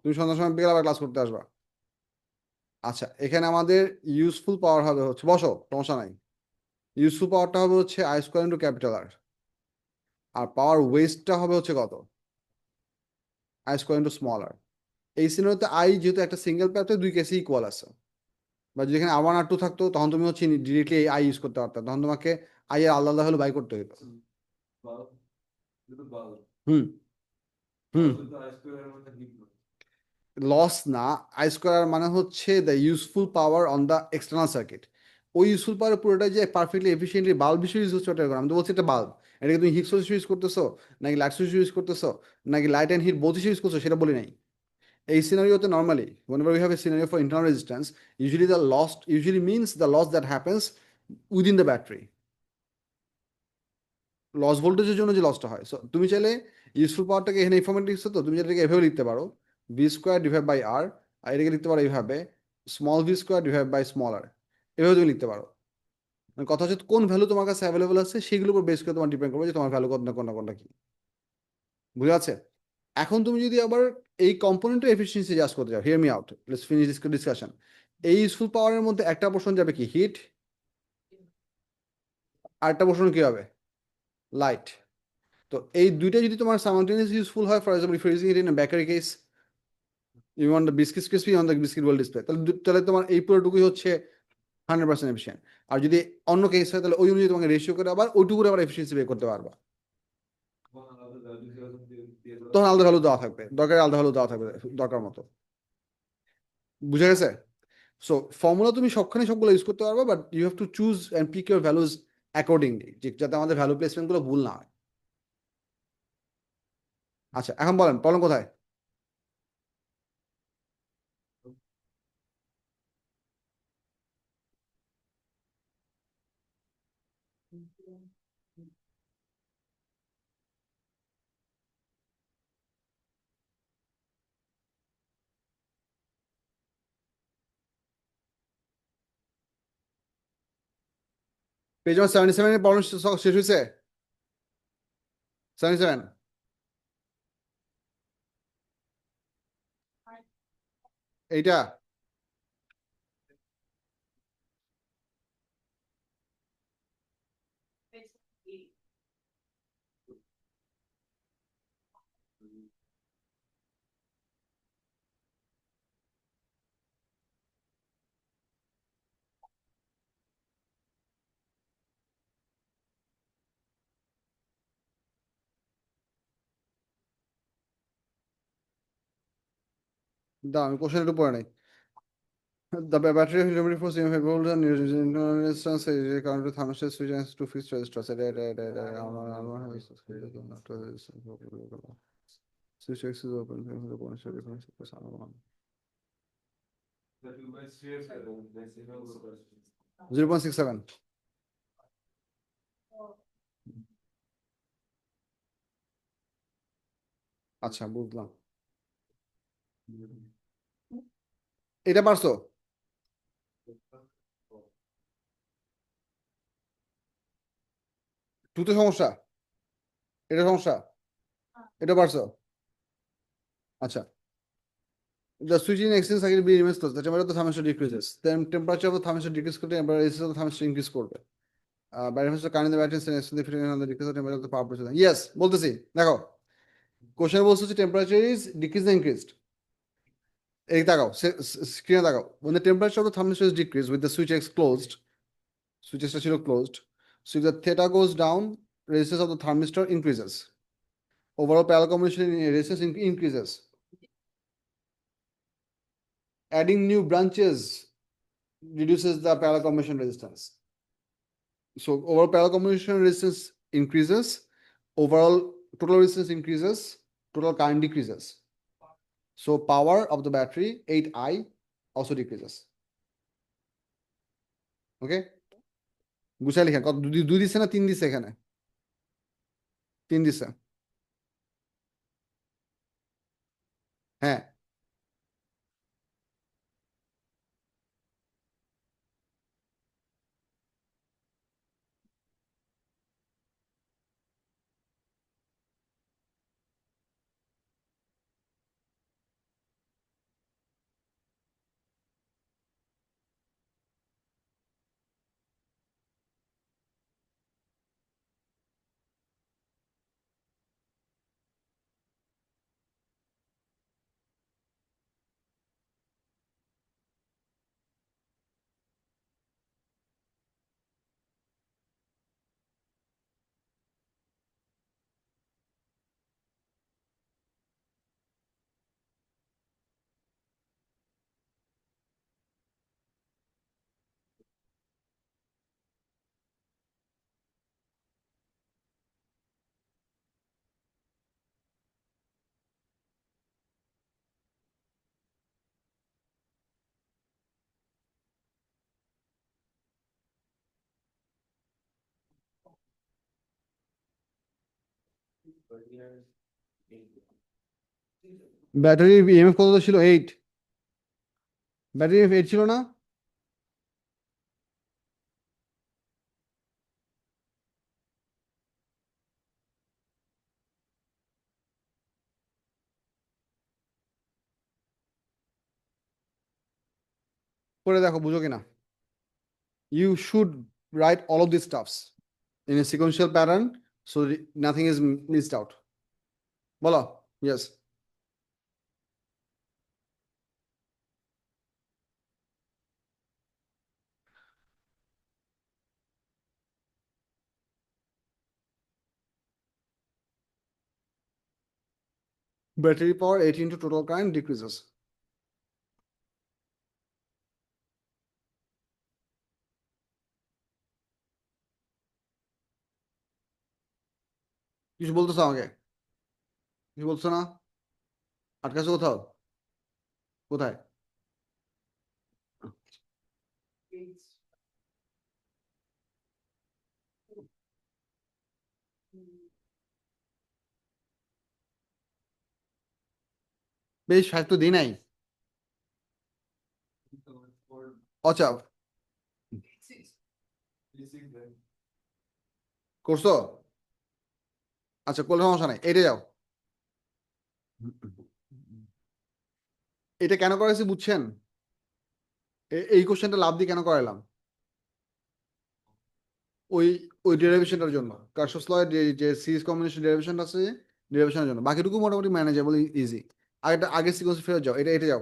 তুমি সন্ধ্যার সময় বিকেল আবার ক্লাস করতে আসবা। আচ্ছা, এখানে আমাদের ইউজফুল পাওয়ার হবে হচ্ছে, বসো সমস্যা নাই, ইউজফুল পাওয়ারটা হবে হচ্ছে I square into capital R, R power ওয়েস্টটা হবে হচ্ছে কত? I square into small R. এই সিনারিওতে আই যেহেতু একটা সিঙ্গেল প্যাথে দুই কেসে ইকুয়াল আছে, বা যদি এখানে R1 R2 থাকতো তখন তুমি হচ্ছে ডিরেক্টলি আই ইউজ করতে পারতো, তখন তোমাকে আই এর আলাদা হলে বাই করতে হতো। Bulb, little bulb. Hmm hmm Bulb with the I square and the heat. Loss না, আই স্কোয়ার মানে হচ্ছে the useful power on the external circuit. ওই ইউজফুল পাওয়ার পুরোটা যে পারফেক্টলি এফিসিয়েন্টলি বাল্ব হিসেবে ইউজ হচ্ছে ওটা, আমি তো বলছি এটা বাল্ব, এটাকে তুমি হিট সোর্স ইউজ করতেছো নাকি লাইট সোর্স ইউজ করতেছো নাকি light and heat both use করছো সেটা বলি নাই। এই সিনারিওতে normally whenever we have a scenario for internal resistance, usually means the loss that happens within the battery, loss ভোল্টেজের জন্য যে লসটা হয়। সো তুমি চাইলে ইউজফুল পাওয়ারটাকে এখানে এই ফর্মেটে লিখছো, তো তুমি যেটাকে এভাবে লিখতে পারো, V square divide by R, আর এটাকে লিখতে পারো এইভাবে small V square divide by small R, এভাবে তুমি লিখতে পারো। মানে কথা হচ্ছে কোন ভ্যালু তোমার কাছে অ্যাভেলেবল আছে সেগুলোর উপর বেস করে তোমার ডিপেন্ড করবে যে তোমার ভ্যালু কোনটা কি, বুঝে আছে? এখন তুমি যদি আবার এই কম্পোনেন্টের এফিসিয়েন্সি জাস্ট করতে চাও, hear me out, let's finish this discussion. এই ইউজফুল পাওয়ারের মধ্যে একটা পোর্শন যাবে কি হিট, আর একটা পোর্শন কি হবে লাইট। তো এই দুইটা যদি তোমার সাইমালটেনিয়াস ইউজফুল হয়, for example if you using it in a bakery case, you want the biscuit crispy on the biscuit wall display, তাহলে তোমার এই পুরোটুকুই হচ্ছে 100% এফিসিয়েন্ট। আর যদি অন্য কেস হয় তাহলে ওই অনুযায়ী তোমাকে রেশিও করে আবার ওইটুকুর আবার এফিসিয়েন্সি বের করতে পারবা, তখন আলাদা ভ্যালু দেওয়া থাকবে, দরকার আলাদা ভ্যালু দেওয়া থাকবে দরকার মতো, বুঝে গেছে? সো ফর্মুলা তুমি সবখানে সবগুলো ইউজ করতে পারবে, but you have to choose and pick your values accordingly, যাতে আমাদের ভ্যালু প্লেসমেন্ট গুলো ভুল না হয়। আচ্ছা, এখন বলেন প্রবলেম কোথায়? পেজ নাম্বার 77 এর প্রবলেম শেষ হয়েছে? 77 এইটা দাও, আমি কোশ্চেন একটু পড়ে নাই। The battery of memory force EMF voltage and internal resistance is current to thermistor switch and to fixed resistors. Switch X is open. The potential difference is one. 0.67. আচ্ছা, বুঝলাম। এটা পারছো? টুতে সমস্যা, এটা সমস্যা, এটা পারছো? আচ্ছা, the switching exchange cycle be remains closed, the temperature of the thermistor decreases, then temperature of the thermistor decrease করতে temperature of the thermistor increase করবে। benefits of current in the battery and significant on the decrease of temperature of the power process. Yes, বলতেছি দেখো কোশ্চেন বলছে যে টেম্পারেচার ইজ ডিক্রিজ ইনক্রিজড এই তাকাও স্ক্রিনে তাকাও when the temperature of the thermistor is decreased with the switch X closed switchটা ছিল closed so if the theta goes down resistance of the thermistor increases overall parallel combination resistance increases adding new branches reduces the parallel combination resistance. So overall parallel combination resistance increases, overall total resistance increases, total current decreases. So power of the battery 8I also decreases. Okay? গুছাই লিখেন কত দুই দিছে না তিন দিছে এখানে তিন দিছে হ্যাঁ ব্যাটারি ইএমএফ কত ছিল 8 ব্যাটারি ইএমএফ 8 ছিল না করে দেখো বুঝো কিনা you should write all of these stuffs in a sequential pattern so nothing is missed out বলো yes battery power 8 into total current decreases কিছু বলতেছো আমাকে কিছু বলছো না আটকাছো কোথাও কোথায় বেশ 5 তো দিই নাই আচ্ছা করছো আচ্ছা কোনো সমস্যা নাই এটা যাও এটা কেন করাইছি বুঝছেন এই কোশ্চেনটা লাভ দিয়ে কেন করাইলাম ওই ওই ডেরিভেশনটার জন্য কার্শফস ল যে সিরিজ কম্বিনেশন ডেরিভেশন আছে ডেরিভেশনের জন্য বাকিটুকু মোটামুটি ম্যানেজেবল ইজি আগের সিকোয়েন্স ফেরত যাও এটা যাও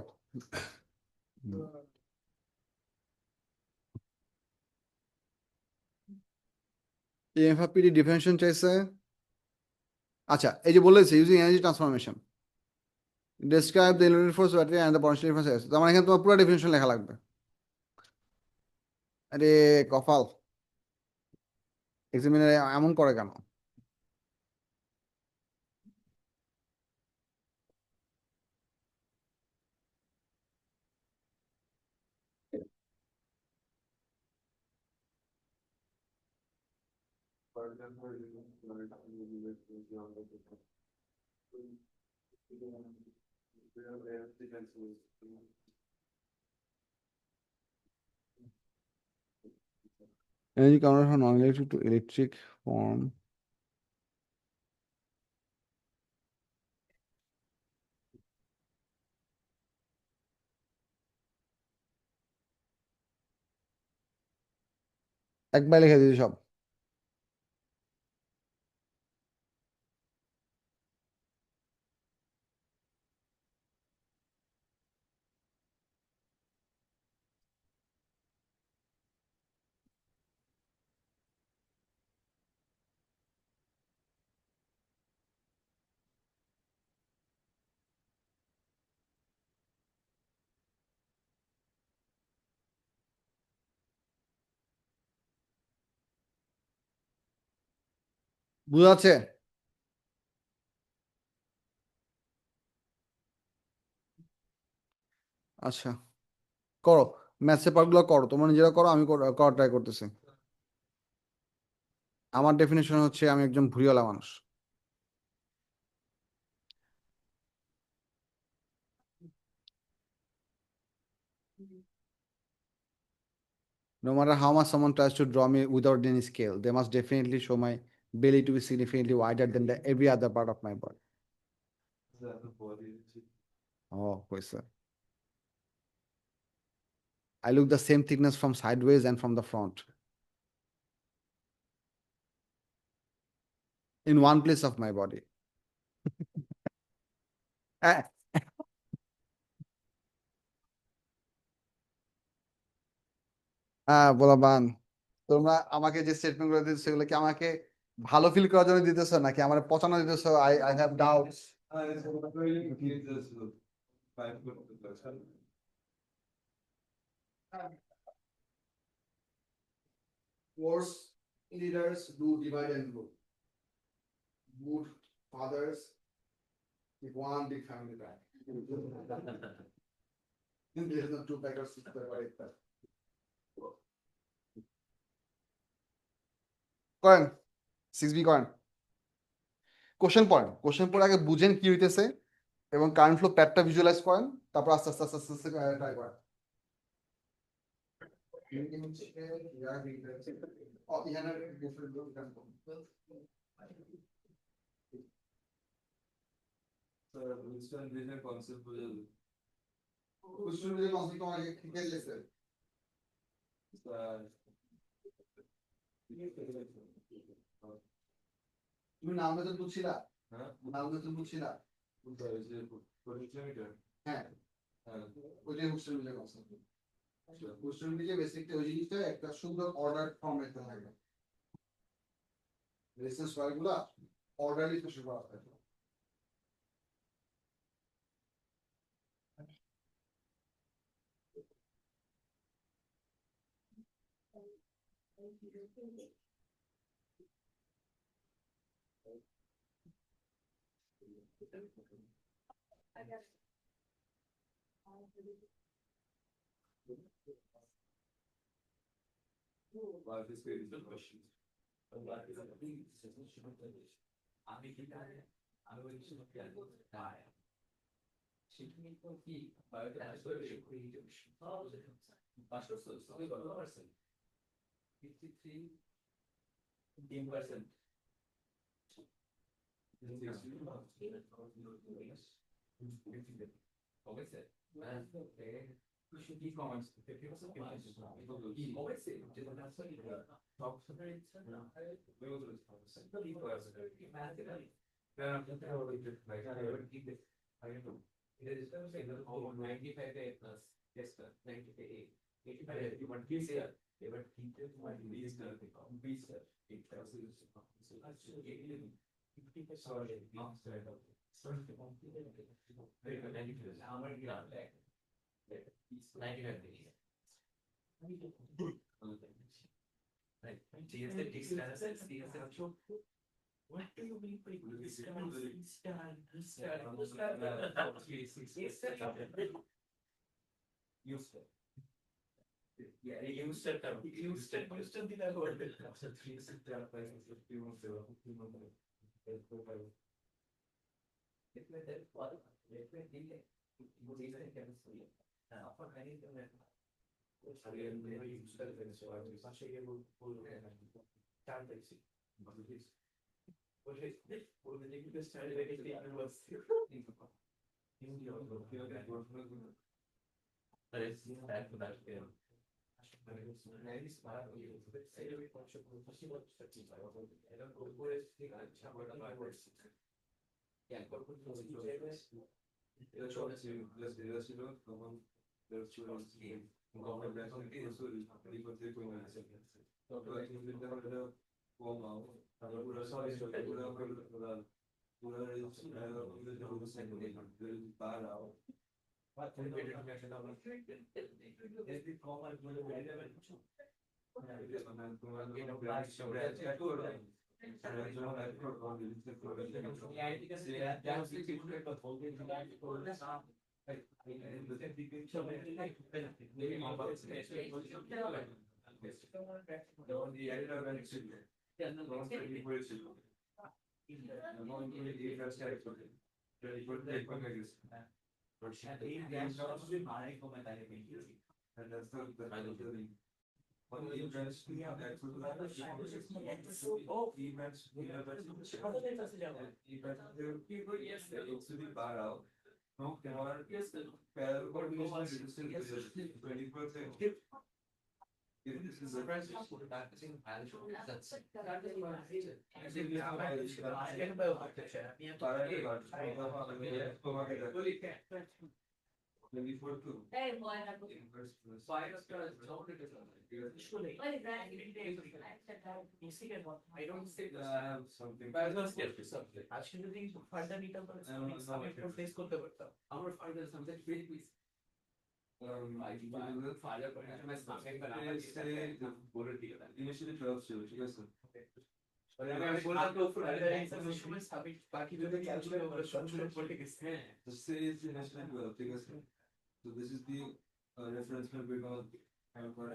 এমএফপিডি ডিফারেন্সিয়েশন চাইছে আচ্ছা এই যে বলেছে using energy transformation describe the electric force battery and the potential difference তার মানে এখানে তোমার পুরো ডেফিনেশন লেখা লাগবে আরে কপাল এক্সামিনার এমন করে কেন Energy conversion from non-electric to electric form. একবার লিখে দিয়েছি সব বুঝা যাচ্ছে? আচ্ছা, করো, ম্যাথসের পার্টগুলো করো, তোমরা নিজেরা করো, আমি করার ট্রাই করতেছি। আমার ডেফিনেশন হচ্ছে আমি একজন ভুঁড়িওয়ালা মানুষ। No matter how much someone tries to draw me without any scale, they must definitely show my belly to be significantly wider than every other part of my body. Oh, wait, I look the same thickness from sideways and from the front. In one place of my body. Ah, Balban, তোমরা আমাকে যে স্টেটমেন্ট গুলো দিতেছো সেগুলো কি আমাকে ভালো ফিল করার জন্য দিতেছো নাকি আমার পচানো দিতেছো? I have doubts. Worse leaders do divide and rule. Good fathers keep one big family back. There's no two beggars sister or एक করেন, 6B করেন। কোশ্চেন পড়ে আগে বুঝেন কি হইতেছে এবং কারেন্ট ফ্লো প্যাডটা ভিজুয়ালাইজ করেন, তারপর আস্তে আস্তে আস্তে আস্তে ট্রাই করেন। তুমি নাম বেতন বুঝছিলা? নাম বেতন বুঝছিলা? হ্যাঁ, ওইটাই হোস্টেল মিলে কনসেপ্ট। হোস্টেল মিলে বেসিকলি ওই জিনিসটা একটা সুন্দর অর্ডার ফর্মেটে থাকে। রেসেন্স ফাইলগুলা অর্ডারলি তৈরি করা থাকে। আমি কি জানি আমি ওই কিছু সেখানে কি বায়োতে আসবে পাস করছো সবই কত পার্সেন্ট 53% কমেছে কি কমেন্টস 50% কি কমেছে যেটা আসলে সব সাথে ইচ্ছা না হয় ওই বলে তো লিখ করা আছে ম্যাথমেটিক্যালি কারণ আপনাদের ওই যে ভাই আর কি আগে তো এটা যেটা হচ্ছে এটা তো 95 এ প্লাস yes sir 95 এ 85 you want to say এবার কিন্তু তোমার বিএস স্টার থেকে বিএস স্টার এটা আছে আচ্ছা এগুলো 50% সরি নট স্টার সরি তো কমপ্লিট হয়ে গেল আমার কি লাগবে 95 ডিগ্রি আমি তো right GS এর ডিসটেন্স CS এর option what do you mean by distance used yeah used দিলে হবে আচ্ছা 3 সেক্টর পাই 51 দেখলে পরে দেখলে দিলে বুঝিয়ে কেন শুনি হ্যাঁ আপনি খালি দেন সারিয়ে নিয়ে ইউজ করে ফেলেছে আর পাশে গিয়ে বলবো চার দেখছি বুঝিস বলে বলে দেখি তো স্টাইল রেখে দিই আমি বলছি ইন্ডিয়া গভর্নমেন্ট আরে স্যার তো দাঁড়িয়ে আসলে নাইস মারা ওই এই যে কনসেপ্ট পসিবল সার্চ হয় এটা করে ঠিক আছে আমরা বার করছি Yeah, এটা চলে ছিল তখন গভর্নমেন্ট রিপোর্টে কই না আছে তো এটা কম নাও তারপর পুরো সরি পুরো বাড়াও তুমি এটা তুমি একটা আমরা এসডি কম আর বলে বেরিয়ে যাবে কিছু তোমার এটা ব্রাঞ্চ সবরে আছে No, this is surprise. That's I don't say something. Our father something very please. Initially 12 ছিল ঠিক আছে This is the national 12 ঠিক আছে so this is the reference point we're going to have for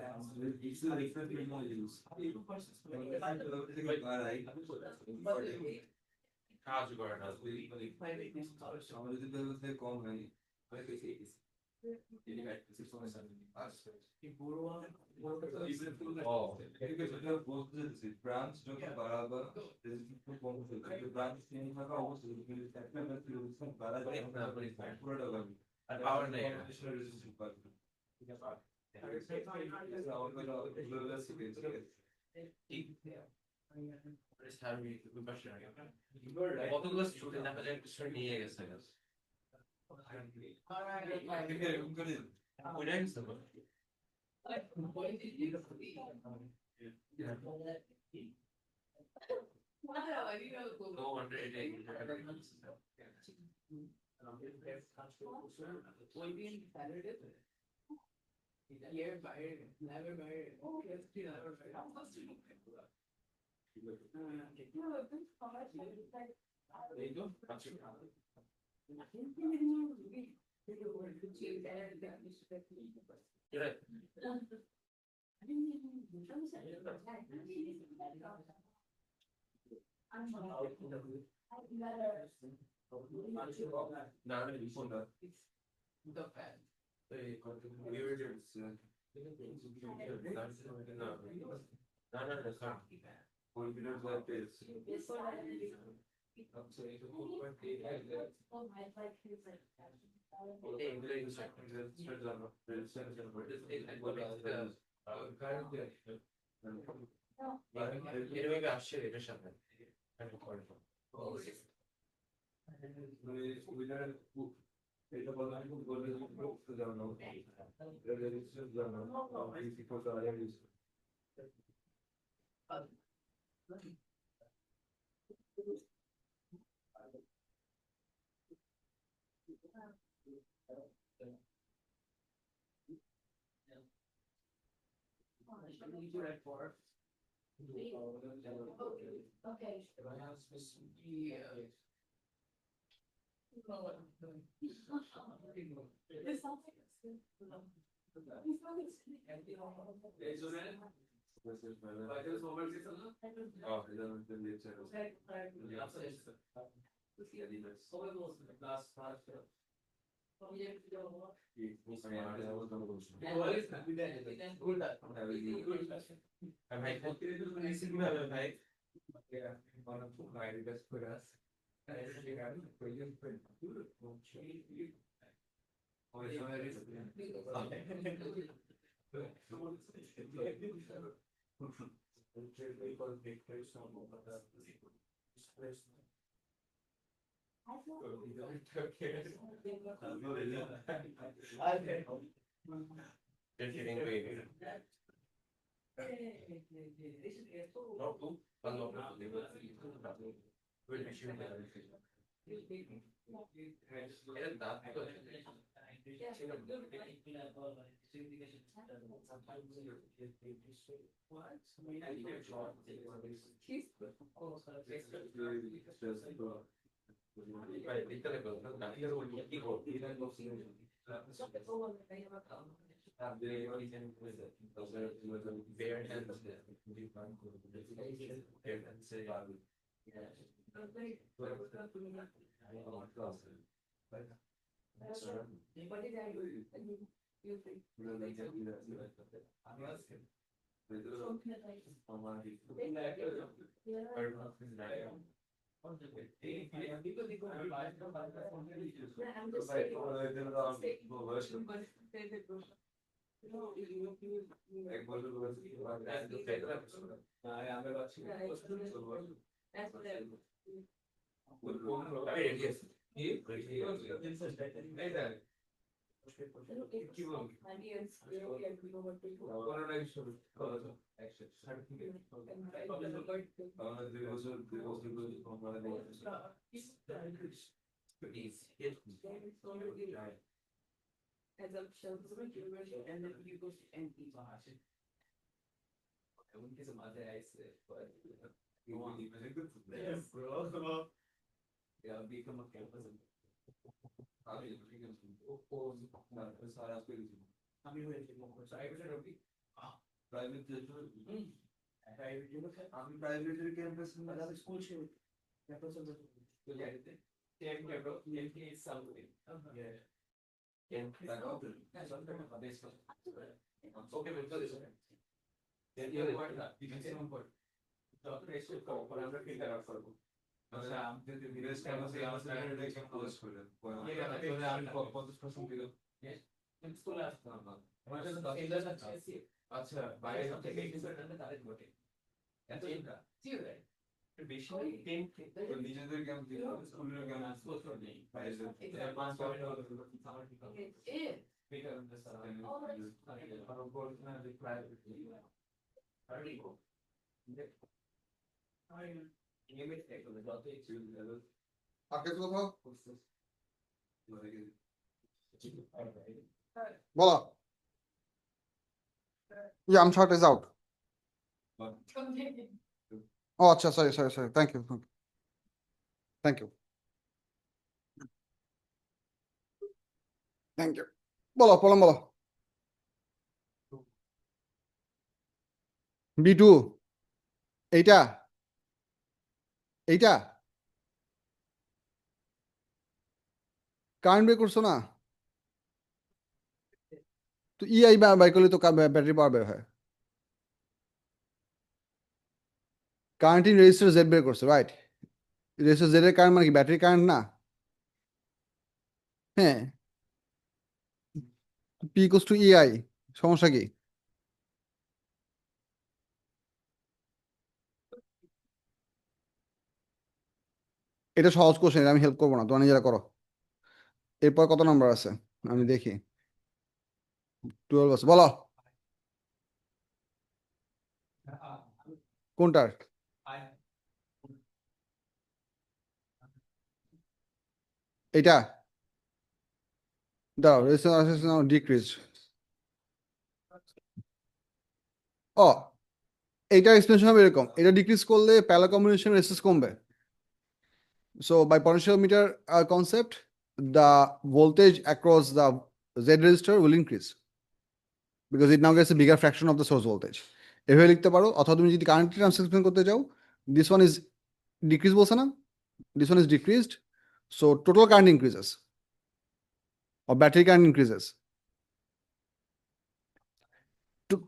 it's the reference we're going to use কাজ করে না আমাদের যদি কম হয় ব্রাঞ্চ যত বাড়াবা ব্রাঞ্চ চেঞ্জ থাকা অবশ্যই পুরোটা পাবে আর পাওয়ার নেই কতগুলো স্টুডেন্ট দেখা যায় নিয়ে গেছে আসছে এটার সাথে এটা বলা জানো Assumptions, and then you go to NP. Yes, bro. Yeah, become a campus. প্রাইভেটের ক্যাম্পাস স্কুল ছিল ক্যাম্পাস আচ্ছা বাইরে থেকে তাদের ঘটে এত বেশি নিজেদের ক্যাম্প স্কুলের ক্যাম্প নেই আগে কোথাও বলো I'm short is out. Oh, আচ্ছা, sorry. Thank you. Thank you. বলো, প্রবলেম বলো। B2 এইটা কারেন্ট বের করছো না তো ইআই বাই করলে তো ব্যাটারি পাওয়ার বের হয়। কারেন্ট ইন রেজিস্টার জেড বের করছো, রাইট? রেজিস্টার জেড এর কারেন্ট মানে কি ব্যাটারি কারেন্ট না? হ্যাঁ, P ইকুয়ালস টু ইআই, সমস্যা কি? এটা সহজ কোশ্চেন, আমি হেল্প করবো না, তোমার নিজেরা করো। এরপর কত নাম্বার আছে আমি দেখি। 12 আছে, বলো কোনটার? এটা দাও, রেজিস্ট্যান্স ডিক্রিজ। ও, এইটার এক্সপ্লেনেশন হবে এরকম, এটা ডিক্রিজ করলে প্যারালাল কম্বিনেশন রেজিস্ট্যান্স কমবে। So by potentiometer concept, the voltage across the Z resistor will increase because it now gets a bigger fraction of the source voltage. এভাবে লিখতে পারো, অথবা তুমি যদি কারেন্ট ট্রান্সফার করতে চাও, this one is decrease বলছে না, this one is decreased, so total current increases or battery current increases.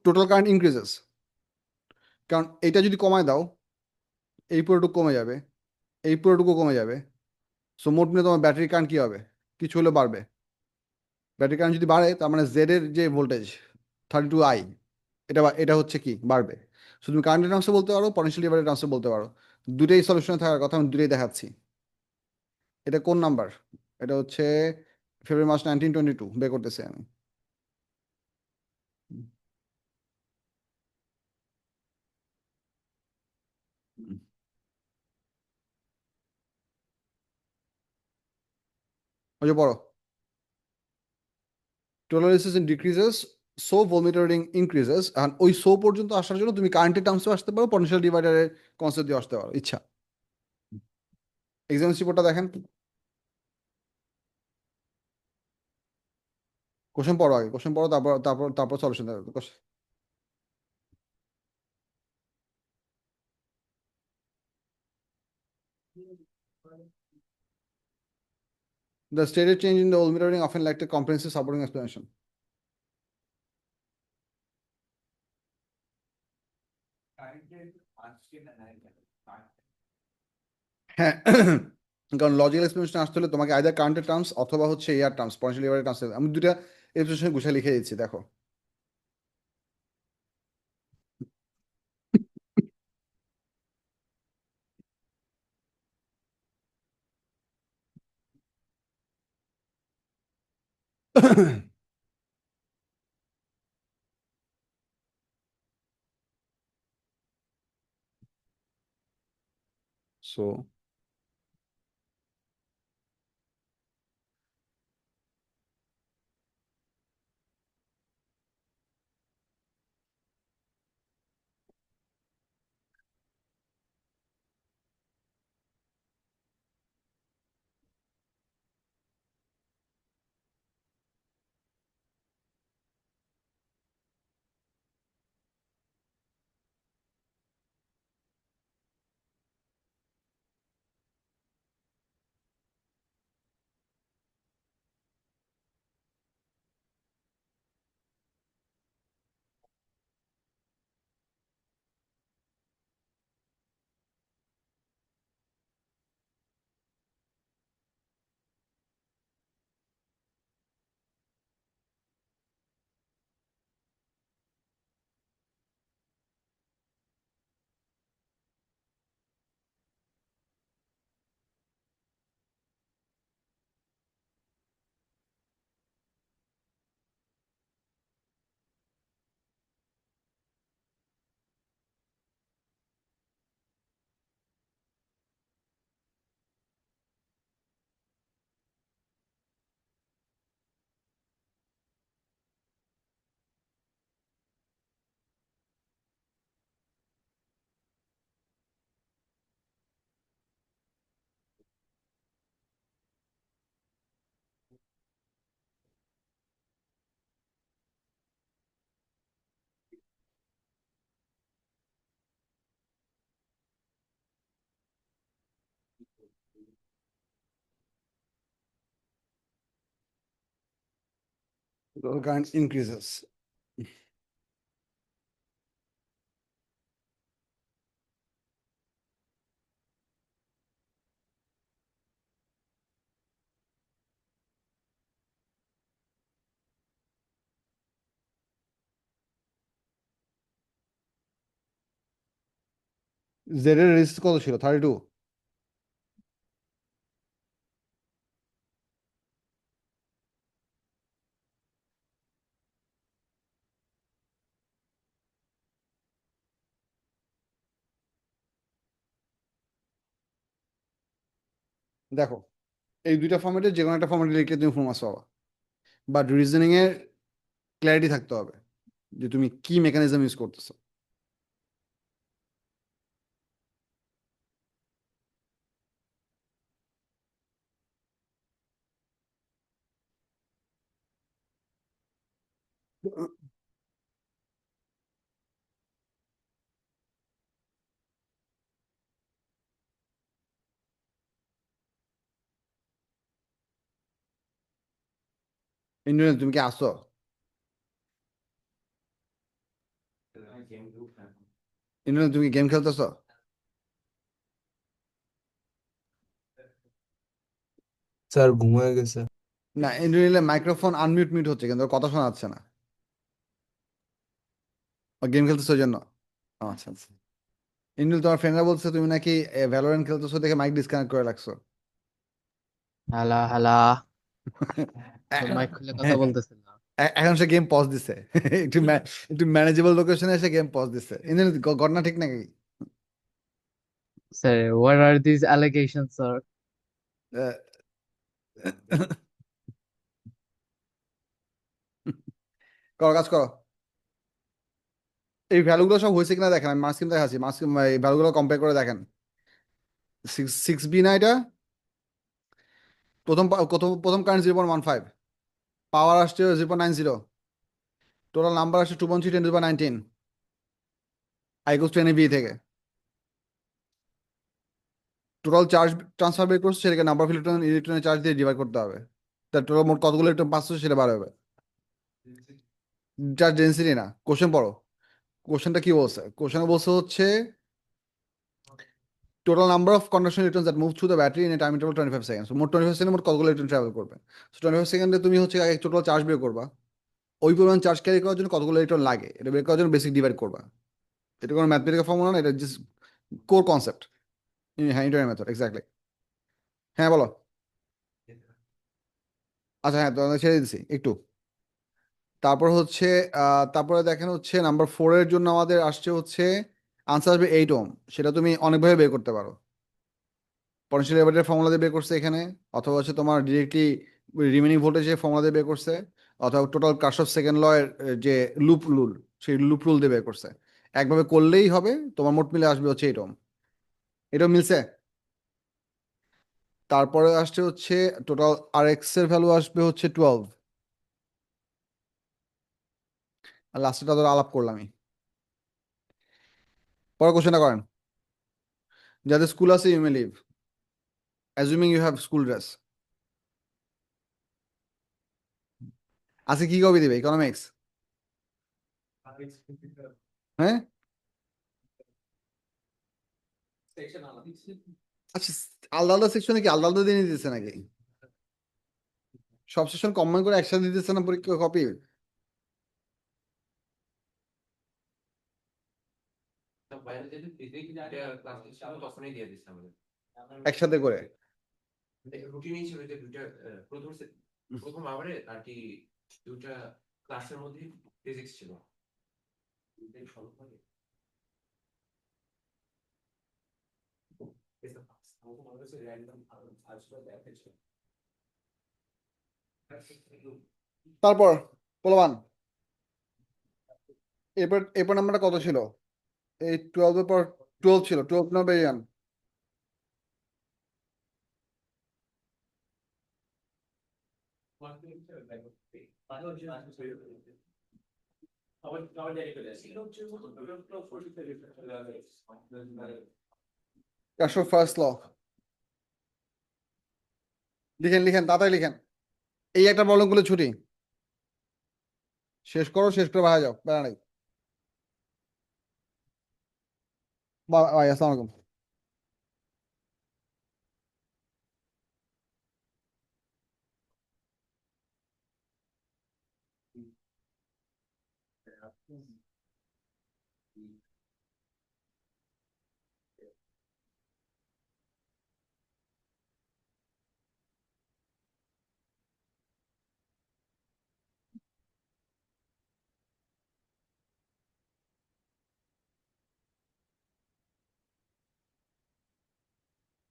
Total current increases, কারণ এটা যদি কমায় দাও এই পুরোটুকু কমে যাবে, এই পুরোটুকু কমে যাবে, সো মোট মিলে তোমার ব্যাটারি কারেন্ট কি হবে, কিছু হলে বাড়বে। ব্যাটারি কারেন্ট যদি বাড়ে তার মানে জেড এর যে ভোল্টেজ 32i, এটা হচ্ছে কি বাড়বে। সো তুমি কারেন্টের টার্মসে বলতে পারো, পটেনশিয়াল ডিভাইডের টার্মসে বলতে পারো, দুটোই সলিউশনে থাকার কথা, আমি দুটোই দেখাচ্ছি। এটা কোন নাম্বার? এটা হচ্ছে ফেব্রুয়ারি মাস 1922 বের করতেছি আমি। ওই যে পড়ো, total resistance decreases, so voltmeter reading increases, আর ওই সো পর্যন্ত আসার জন্য তুমি কারেন্টের টার্মসও আসতে পারো, পটেনশিয়াল ডিভাইডারের কনসেপ্ট দিয়ে আসতে পারো, ইচ্ছা। এক্সাম রিপোর্টটা দেখেন, কোশ্চেন পড়ো আগে, কোশ্চেন পড়ো, তারপর সলিউশন দেখো। The stated change in the volummetry reading often lacked a comprehensive supporting explanation. হ্যাঁ, কারণ লজিক্যাল এক্সপ্লেনেশন আসতে হলে তোমাকে আইদার কারেন্টের টার্মস অথবা হচ্ছে air terms, potential divider terms, আমি দুটা এক্সপ্লেনেশন গুছিয়ে লিখে দিচ্ছি, দেখো। So the current increases. Z এর রেজিস্ট্যান্স কত ছিল? 32। দেখো, এই দুইটা ফর্মেটে যে কোনো একটা ফর্মেটে লিখলে তুমি ফুল মার্কস পাবা, বাট রিজনিং এর ক্ল্যারিটি থাকতে হবে যে তুমি কি মেকানিজম ইউজ করতেছো। ইন্দ্রনীল, তুমি কি আসো? ইন্দ্রনীল, তুমি গেম খেলতেছো? স্যার ঘুমায় গেছে। না, ইন্দ্রনীলের মাইক্রোফোন আনমিউট মিউট হচ্ছে কিন্তু ওর কথা শোনা যাচ্ছে না। ও গেম খেলতেছো ওই জন্য? আচ্ছা আচ্ছা। ইন্দ্রনীল, তোমার ফ্রেন্ডরা বলছে তুমি নাকি ভ্যালোরেন্ট খেলতেছো দেখে মাইক ডিসকানেক্ট করে রাখছো। হালা হালা মাইক খুলে কথা বলতেছে না। এখন সে গেম পজ দিছে। একটু ম্যানেজেবল লোকেশনে এসে গেম পজ দিছে। ইন্দ্রনীল, ঘটনা ঠিক নাকি? Sir, what are these allegations, sir? আহ, করো কাজ করো। এই ভ্যালুগুলো সব হয়েছে কিনা দেখেন, আমি মার্কস দেখাচ্ছি, মার্কস এই ভ্যালুগুলো কম্পেয়ার করে দেখেন। সিক্স বি না এটা? প্রথম কারেন্ট 0.15, পাওয়ার আসছে 0.90, টোটাল নাম্বার আসছে 2.3 × 10⁻19, আইকুস 10 বি থেকে টোটাল চার্জ ট্রান্সফার বের করছে, সেটাকে নাম্বার অফ ইলেকট্রন ইলেকট্রনের চার্জ দিয়ে ডিভাইড করতে হবে। তার টোটাল মোট কতগুলো ইলেকট্রন পাস হচ্ছে সেটা বার হবে। চার্জ ডেন্সিটি না, কোশ্চেন পড়ো। কোশ্চেনটা কি বলছে? কোশ্চেনে বলছে হচ্ছে total number of conduction electrons that move through the battery in a time interval 25 second. মোট 25 সেকেন্ডে মোট কতগুলো ইলেকট্রন ট্রাভেল করবে? সো 25 সেকেন্ডে তুমি হচ্ছে আগে টোটাল চার্জ বের করবা, ওই পরিমাণ চার্জ ক্যারি করার জন্য কতগুলো ইলেকট্রন লাগে এটা বের করার জন্য বেসিক ডিভাইড করবা। এটা কোনো ম্যাথমেটিক্যাল ফর্মুলা না, এটা জাস্ট কোর কনসেপ্ট। হ্যাঁ, ইন্টারনেট মেথড, এক্স্যাক্টলি। হ্যাঁ বলো। আচ্ছা হ্যাঁ, তো ছেড়ে দিচ্ছি একটু। তারপর হচ্ছে তারপরে দেখেন হচ্ছে নাম্বার 4 এর জন্য আমাদের আসছে হচ্ছে আনসার আসবে 8 ওহম। সেটা তুমি অনেকভাবে বের করতে পারো। পটেনশিয়াল ডিভাইডারের ফর্মুলা দিয়ে বের করছে এখানে, অথবা হচ্ছে তোমার ডিরেক্টলি রিমেনিং ভোল্টেজের ফর্মুলা দিয়ে বের করছে, অথবা টোটাল কার্শফ সেকেন্ড ল এর যে লুপ রুল, সেই লুপ রুল দিয়ে বের করছে। একভাবে করলেই হবে, তোমার মোট মিলে আসবে হচ্ছে 8 ওহম। এটাও মিলছে। তারপরে আসছে হচ্ছে টোটাল আর এক্স এর ভ্যালু আসবে হচ্ছে 12। আর লাস্টটা ধরো আলাপ করলামই। পরে কোশ্চেনটা করেন। যাদের স্কুল আছে you may leave, assuming you have school dress. আজকে কি কবি দিবে? ইকোনমিক্স? হ্যাঁ, সেকশন আলাদা। আচ্ছা। আলাদা আলাদা সেকশনে কি আলাদা আলাদা দিয়ে দিতেছে নাকি? সব সেকশন কম্বাইন করে একসাথে দিতেছে না পরীক্ষা কপি? বাইরে যদি ফিজিক্স ক্লাস ছিল তখনই দিয়ে দিচ্ছে আমাদের একসাথে করে? রুটিনই ছিল যে দুইটা প্রথম আওয়ারে আর কি দুইটা ক্লাসের মধ্যে ফিজিক্স ছিল। দুইটাই সলভ করে এটা আমাদের কাছে র্যান্ডম আসলে দেখাচ্ছে। তারপর পোলাবান, এরপর নাম্বারটা কত ছিল? এই 12 এর পর 12 ছিল, 12 নাম্বার ইয়ান। কার্শফ ফার্স্ট ল। লিখেন লিখেন, তাড়াতাড়ি লিখেন। এই একটা প্রবলেম গুলো ছুটি শেষ করো, শেষ করে বাইরে যাও, বেড়া নাই। বাই, আসসালামু আলাইকুম।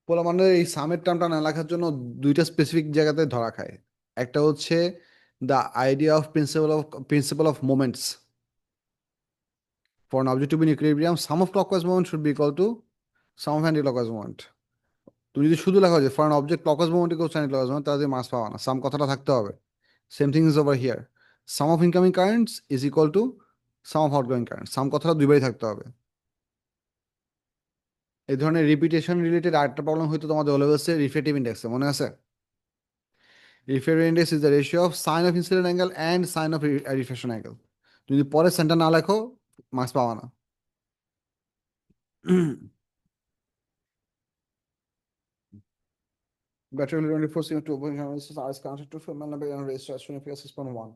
পোলামানের এই সামের টার্মটা না লেখার জন্য দুইটা স্পেসিফিক জায়গাতে ধরা খায়। একটা হচ্ছে the idea of principal of moments. For an object to be in equilibrium, sum of clockwise moment should be equal to sum of anti-clockwise moment. তুমি যদি শুধু লেখা যে for an object clockwise moment equals to anti clockwise moment, তাহলে মাস পাওয়া না, সাম কথাটা থাকতে হবে। Same thing is over here, sum of incoming currents is equal to sum of outgoing current, sum কথাটা দুইবারই থাকতে হবে। এই ধরনের রিপিটেশন রিলেটেড আরেকটা প্রবলেম হয়তো তোমাদের ও লেভেলসে রিফ্রেক্টিভ ইন্ডেক্সে মনে আছে? Refractive index is the ratio of sine of incident angle and sine of reflection angle. যদি পরে সেন্টার না লেখো, মার্কস পাওয়া না। Battery will only forcing to open resistance R is connected to film and resistor as shown in figure 6.1.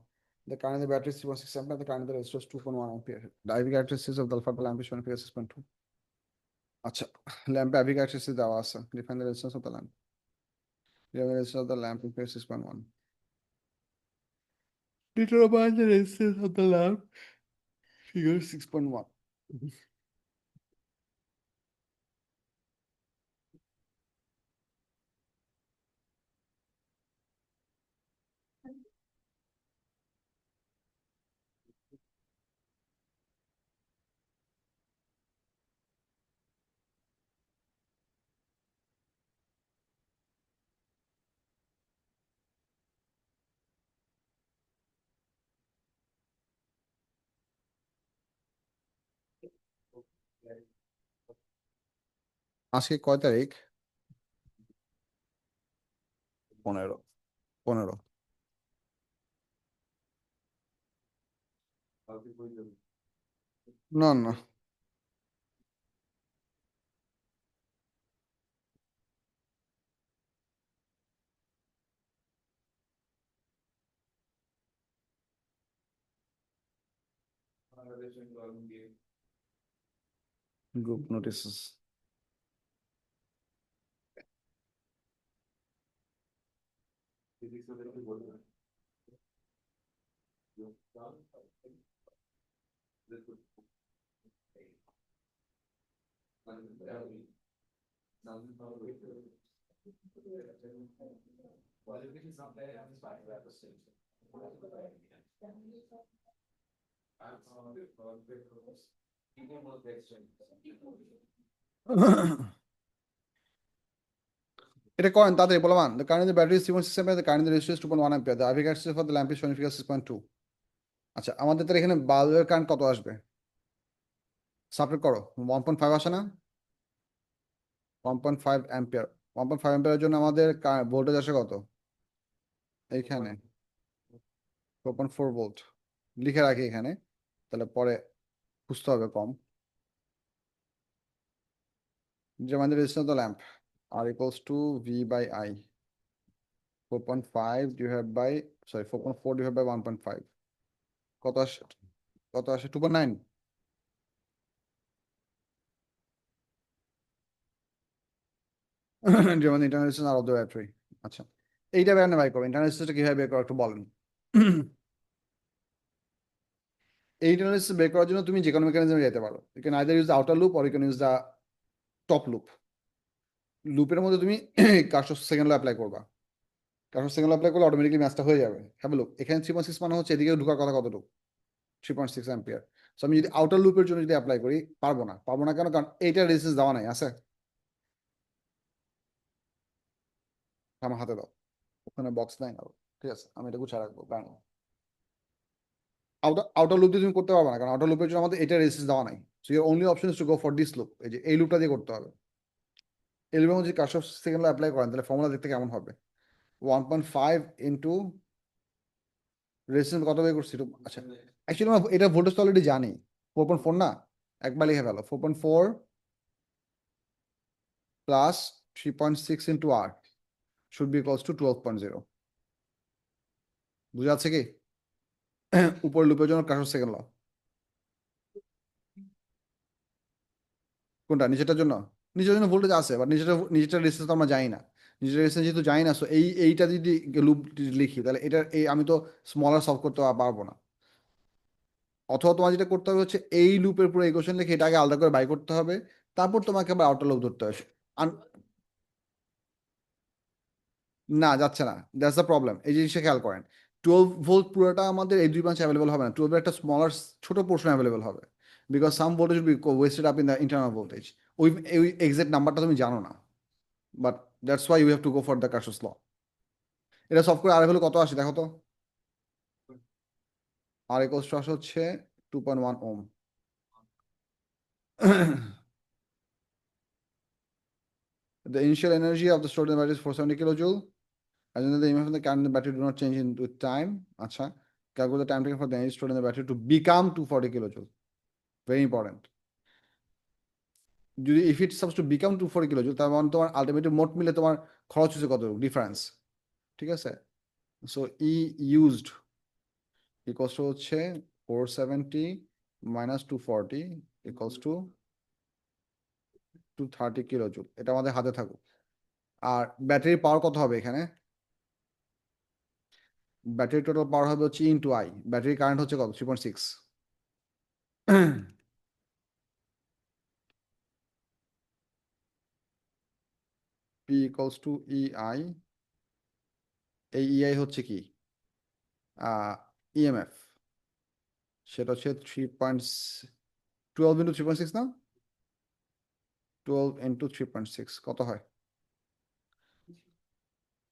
The current in the battery is 3.6 ampere, the current in the resistor is 2.1 ampere. The IV characteristics of the alpha lamp is shown in figure 6.2. আচ্ছা, ল্যাম্পে IV characteristics দেওয়া আছে। Define the resistance of the lamp. Define the resistance of the lamp in figure 6.1. Determine the resistance of the lamp, figure 6.1. আজকে কয় তারিখ? 15 না না group notices Qualification is not there, I'm just finding that percentage. এটা করেন তাড়াতাড়ি বলবান the current in the battery is 3.6 ampere the current in the resistor is 2.1 ampere the IV characteristic for the lamp is showing figure 6.2 আচ্ছা আমাদের তাহলে এখানে বাল্বের কারেন্ট কত আসবে সাবট্রাক্ট করো 1.5 আসে না 1.5 অ্যাম্পিয়ার 1.5 অ্যাম্পিয়ারের জন্য আমাদের ভোল্টেজ আসে কত এইখানে 4.4 ভোল্ট লিখে রাখি এখানে তাহলে পরে বুঝতে হবে কম যেমন resistance of the lamp R equals to V by I 4.5 divided by 4.4 divided by 1.5 কত আসে 2.9 যেমন internal resistance R of the battery আচ্ছা এইটা বের বাই করো ইন্টারনাল রেজিস্ট্যান্সটা কিভাবে বের করো একটু বলেন এই ইন্টারনাল রেজিস্ট্যান্স বের করার জন্য তুমি যে কোনো মেকানিজমে যেতে পারো you can either use the outer loop or you can use the top loop লুপের মধ্যে তুমি কার্শফ সেকেন্ড ল অ্যাপ্লাই করবা কার্শফ সেকেন্ড ল অ্যাপ্লাই করলে অটোমেটিকলি ম্যাচটা হয়ে যাবে হ্যাভ লুক এখানে 3.6 মানে হচ্ছে এদিকে ঢোকার কথা কতটুকু 3.6 অ্যাম্পিয়ার সো আমি যদি আউটার লুপের জন্য যদি অ্যাপ্লাই করি পারবো না কেন কারণ এইটা রেজিস্ট্যান্স দেওয়া নাই আছে আমার হাতে দাও ওখানে বক্স নাই না ঠিক আছে আমি এটা গুছিয়ে রাখবো ব্যাং আউটার লুপ দিয়ে তুমি করতে পারবে না কারণ আউটার লুপের জন্য আমাদের এটা রেজিস্ট্যান্স দেওয়া নাই so your only option is two go for this loop এই যে এই লুপটা দিয়ে করতে হবে এই লুপের মধ্যে কার্শফ সেকেন্ড ল অ্যাপ্লাই করেন তাহলে ফর্মুলা দেখতে কেমন হবে 1.5 ইন্টু রেজিস্ট্যান্স কত বের করছি আচ্ছা অ্যাকচুয়ালি আমরা এটা ভোল্টেজ তো অলরেডি জানি 4.4 না একবার লিখে ফেলো 4.4 plus 3.6 into R should be equals to 12.0 বুঝা যাচ্ছে কি উপর লুপের জন্য কার্শফ সেকেন্ড ল কোনটা নিচেটার জন্য ভোল্টেজ আছে বাট নিচেটা রেজিস্ট্যান্স তো আমরা জানি না নিচের রেজিস্ট্যান্স যেহেতু জানি না সো এইটা যদি লুপ লিখি তাহলে এটা আমি তো স্মলার সলভ করতে পারবো না অথবা তোমার যেটা করতে হবে হচ্ছে এই লুপের পুরো ইকুয়েশন লিখে এটাকে আলাদা করে বাই করতে হবে তারপর তোমাকে আবার আউটার লুপ ধরতে হবে না যাচ্ছে না দ্যাটস দ্য প্রবলেম এই জিনিসটা খেয়াল করেন 12 ভোল্ট পুরোটা আমাদের এই দুই ব্রাঞ্চে অ্যাভেলেবল হবে না 12 একটা স্মলার ছোট পোর্শন অ্যাভেলেবল হবে because some voltage be wasted up in the internal voltage ওই এক্সাক্ট নাম্বারটা তুমি জানো না but that's why you have to go for the Kirchhoff's law এটা সলভ করে আর ভ্যালু কত আসে দেখো তো আর ইকুয়ালস টু আসে হচ্ছে 2.1 ওম The initial energy of the stored in the battery is 470 kilojoule. Assume that the EMF of the current in the battery do not change in with time. Acha. Calculate the time taken for the energy stored in the battery to become 240 kilojoule. Very important. যদি if it's supposed to become 240 kilojoule তার মানে তোমার আলটিমেটলি মোট মিলে তোমার খরচ হচ্ছে কত ডিফারেন্স ঠিক আছে so E used equals to হচ্ছে 470 মাইনাস 240 ইকুয়ালস টু 230 কিলোজুল এটা আমাদের হাতে থাকুক আর ব্যাটারি পাওয়ার কত হবে এখানে ব্যাটারি টোটাল পাওয়ার হবে হচ্ছে ইন্টু আই ব্যাটারি কারেন্ট হচ্ছে কত 3.6 P equals to EI এই EI হচ্ছে কি ইএমএফ সেটা হচ্ছে 3.12 ইন্টু 3.6 না 12 ইন্টু 3.6 কত হয়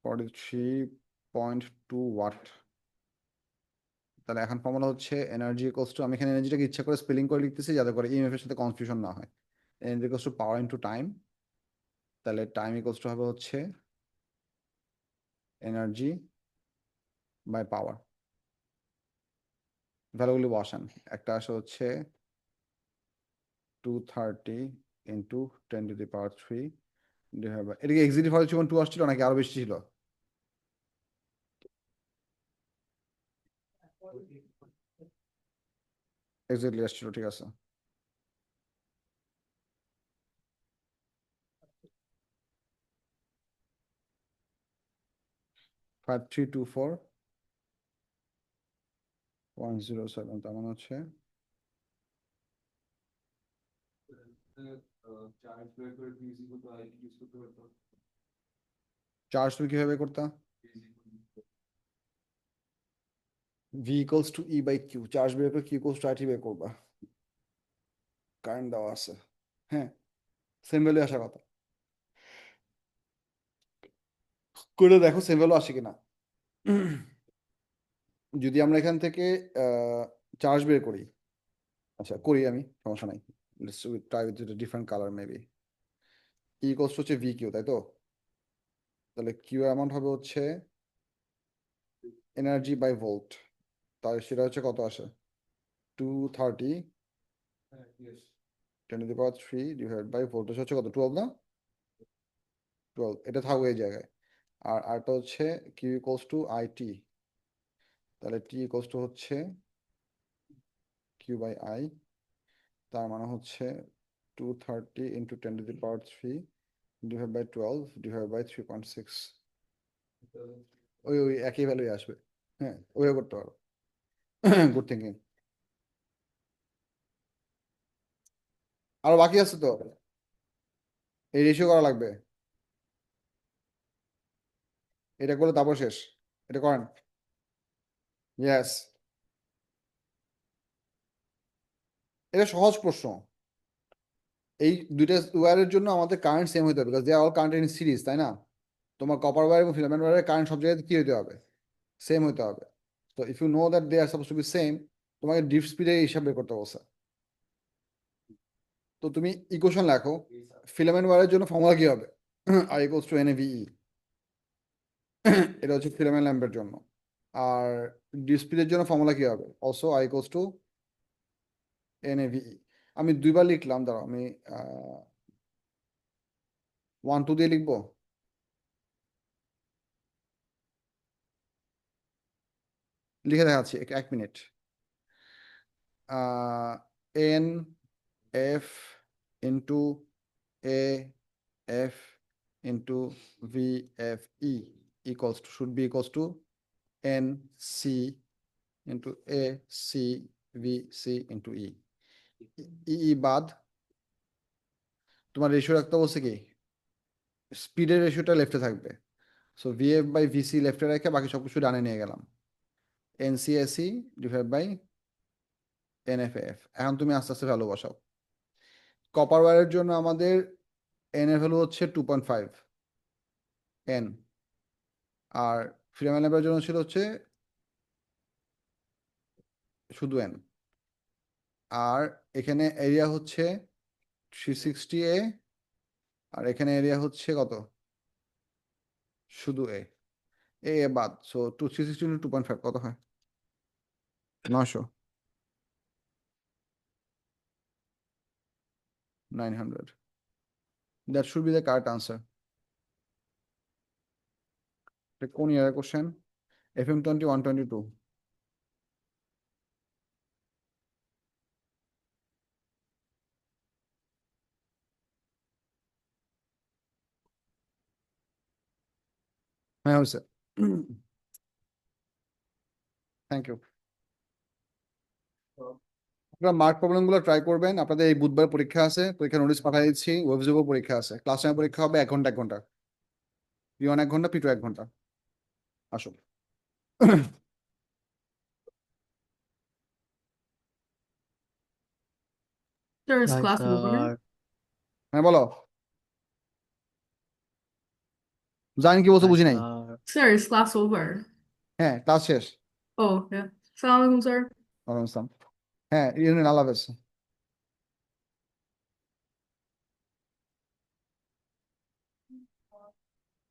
43.2 ওয়াট তাহলে এখন ফর্মুলা হচ্ছে এনার্জি ইকুয়ালস টু, আমি এখানে এনার্জিটাকে ইচ্ছা করে স্পেলিং করে লিখতেছি যাতে করে ইএমএফ এর সাথে কনফিউশন না হয়। Energy equals to power into time, তাহলে টাইম ইকুয়ালস টু হবে হচ্ছে এনার্জি বাই পাওয়ার। ভ্যালুগুলি বসান, একটা আসে হচ্ছে 230 ইন্টু 10⁻³ ডিভাইড বাই, এটা কি এক্সিটিভ ভ্যালু 2 আসছিল নাকি আরো বেশি ছিল? এক্স্যাক্টলি আসছিল, ঠিক আছে। ফাইভ থ্রি টু ফোর 107, তার মানে হচ্ছে চার্জ বের করে p equal to i use করতে পারতো। চার্জ তুমি কিভাবে করতা? V equals to E by Q, charge বের করে কিউ ইকুয়ালস টু আইটি বের করবা, কারেন্ট দেওয়া আছে। হ্যাঁ, সেম ভ্যালু আসার কথা, করে দেখো সেম ভ্যালু আসে কিনা। যদি আমরা এখান থেকে চার্জ বের করি, আচ্ছা করি আমি, সমস্যা নাই, let's try with different colour maybe. E equals হচ্ছে ভি কিউ, তাই তো? তাহলে কিউ অ্যামাউন্ট হবে হচ্ছে এনার্জি বাই ভোল্ট, তাহলে সেটা হচ্ছে কত আসে? 230 হ্যাঁ, yes. 10⁻³ ডিভাইড বাই ভোল্টেজ হচ্ছে কত, 12 না? 12, এটা থাকবে এই জায়গায়। আর আরটা হচ্ছে কিউ ইকুয়ালস টু আইটি, তাহলে টি ইকুয়ালস টু হচ্ছে কিউ বাই আই, তার মানে হচ্ছে 230 into 10⁻³ divide by 12 divide by 3.6, ওই ওই একই ভ্যালুই আসবে। হ্যাঁ, ওইও করতে পারো। Good thinking. আরো বাকি আছে তো, এই রেশিও করা লাগবে, এটা করলে তারপর শেষ, এটা করেন। ইয়েস, এটা সহজ প্রশ্ন। এই দুইটা ওয়্যারের জন্য আমাদের কারেন্ট সেম হতে হবে, because they are all current in series, তাই না? তোমার কপার ওয়্যার এবং ফিলামেন্ট ওয়্যারের কারেন্ট সব জায়গায় কি হতে হবে? সেম হতে হবে। তো if you know that they are suppose to be same, তোমাকে ডিপ স্পিডের হিসাব বের করতে বলছে। তো তুমি ইকুয়েশন লেখো, ফিলামেন্ট ওয়্যারের জন্য ফর্মুলা কি হবে? আই ইকুয়ালস টু এনএভিই, এটা হচ্ছে ফিলামেন্ট ল্যাম্পের জন্য। আর ডিপ স্পিডের জন্য ফর্মুলা কি হবে? Also I equals to NAVE. আমি দুইবার লিখলাম, দাঁড়াও আমি 1 2 দিয়ে লিখবো। লিখে দেখাচ্ছি, এক minute. N F into A F into V F E equals to, should be equals to N C into A C V C into E. E বাদ তোমার রেশিও রাখতে বলছে কি? স্পিডের রেশিওটা লেফটে থাকবে, সো ভিএফ বাই ভিসি লেফটে রেখে বাকি সব কিছু ডানে নিয়ে গেলাম। এনসিএসি ডিভাইড বাই এনএফএফ। এখন তুমি আস্তে আস্তে ভ্যালু বসাও। কপার ওয়্যারের জন্য আমাদের এন এর ভ্যালু হচ্ছে 2.5 এন, আর ফিলামেন্ট ল্যাম্পের জন্য ছিল হচ্ছে শুধু এন। আর এখানে এরিয়া হচ্ছে 360 আর এখানে এরিয়া হচ্ছে কত? শুধু এ, এ বাদ, সো 360 ইন্টু 2.5 কত হয়? 900, 900, that should be the correct answer. কোন ইয়ারের কোশ্চেন? FM 21-22। হ্যাঁ হয়েছে, থ্যাংক ইউ। আপনারা মার্ক প্রবলেম গুলো ট্রাই করবেন। আপনাদের এই বুধবার পরীক্ষা আছে, পরীক্ষার নোটিশ পাঠিয়ে দিচ্ছি, ওয়েবজেবও পরীক্ষা আছে, ক্লাস টাইমে পরীক্ষা হবে 1 ঘন্টা 1 ঘন্টা, P1 1 ঘন্টা, P2 1 ঘন্টা। আসুন। Sir, is Hi, class over? sir. হ্যাঁ বলো, জানি কি বলছো Hi, বুঝি নাই। sir. Sir, is class over? হ্যাঁ, ক্লাস শেষ। Oh, yeah. Assalamu alaikum, sir. ওয়ালাইকুম আসসালাম। হ্যাঁ, ইউনিয়ন আল্লাহ হাফেজ।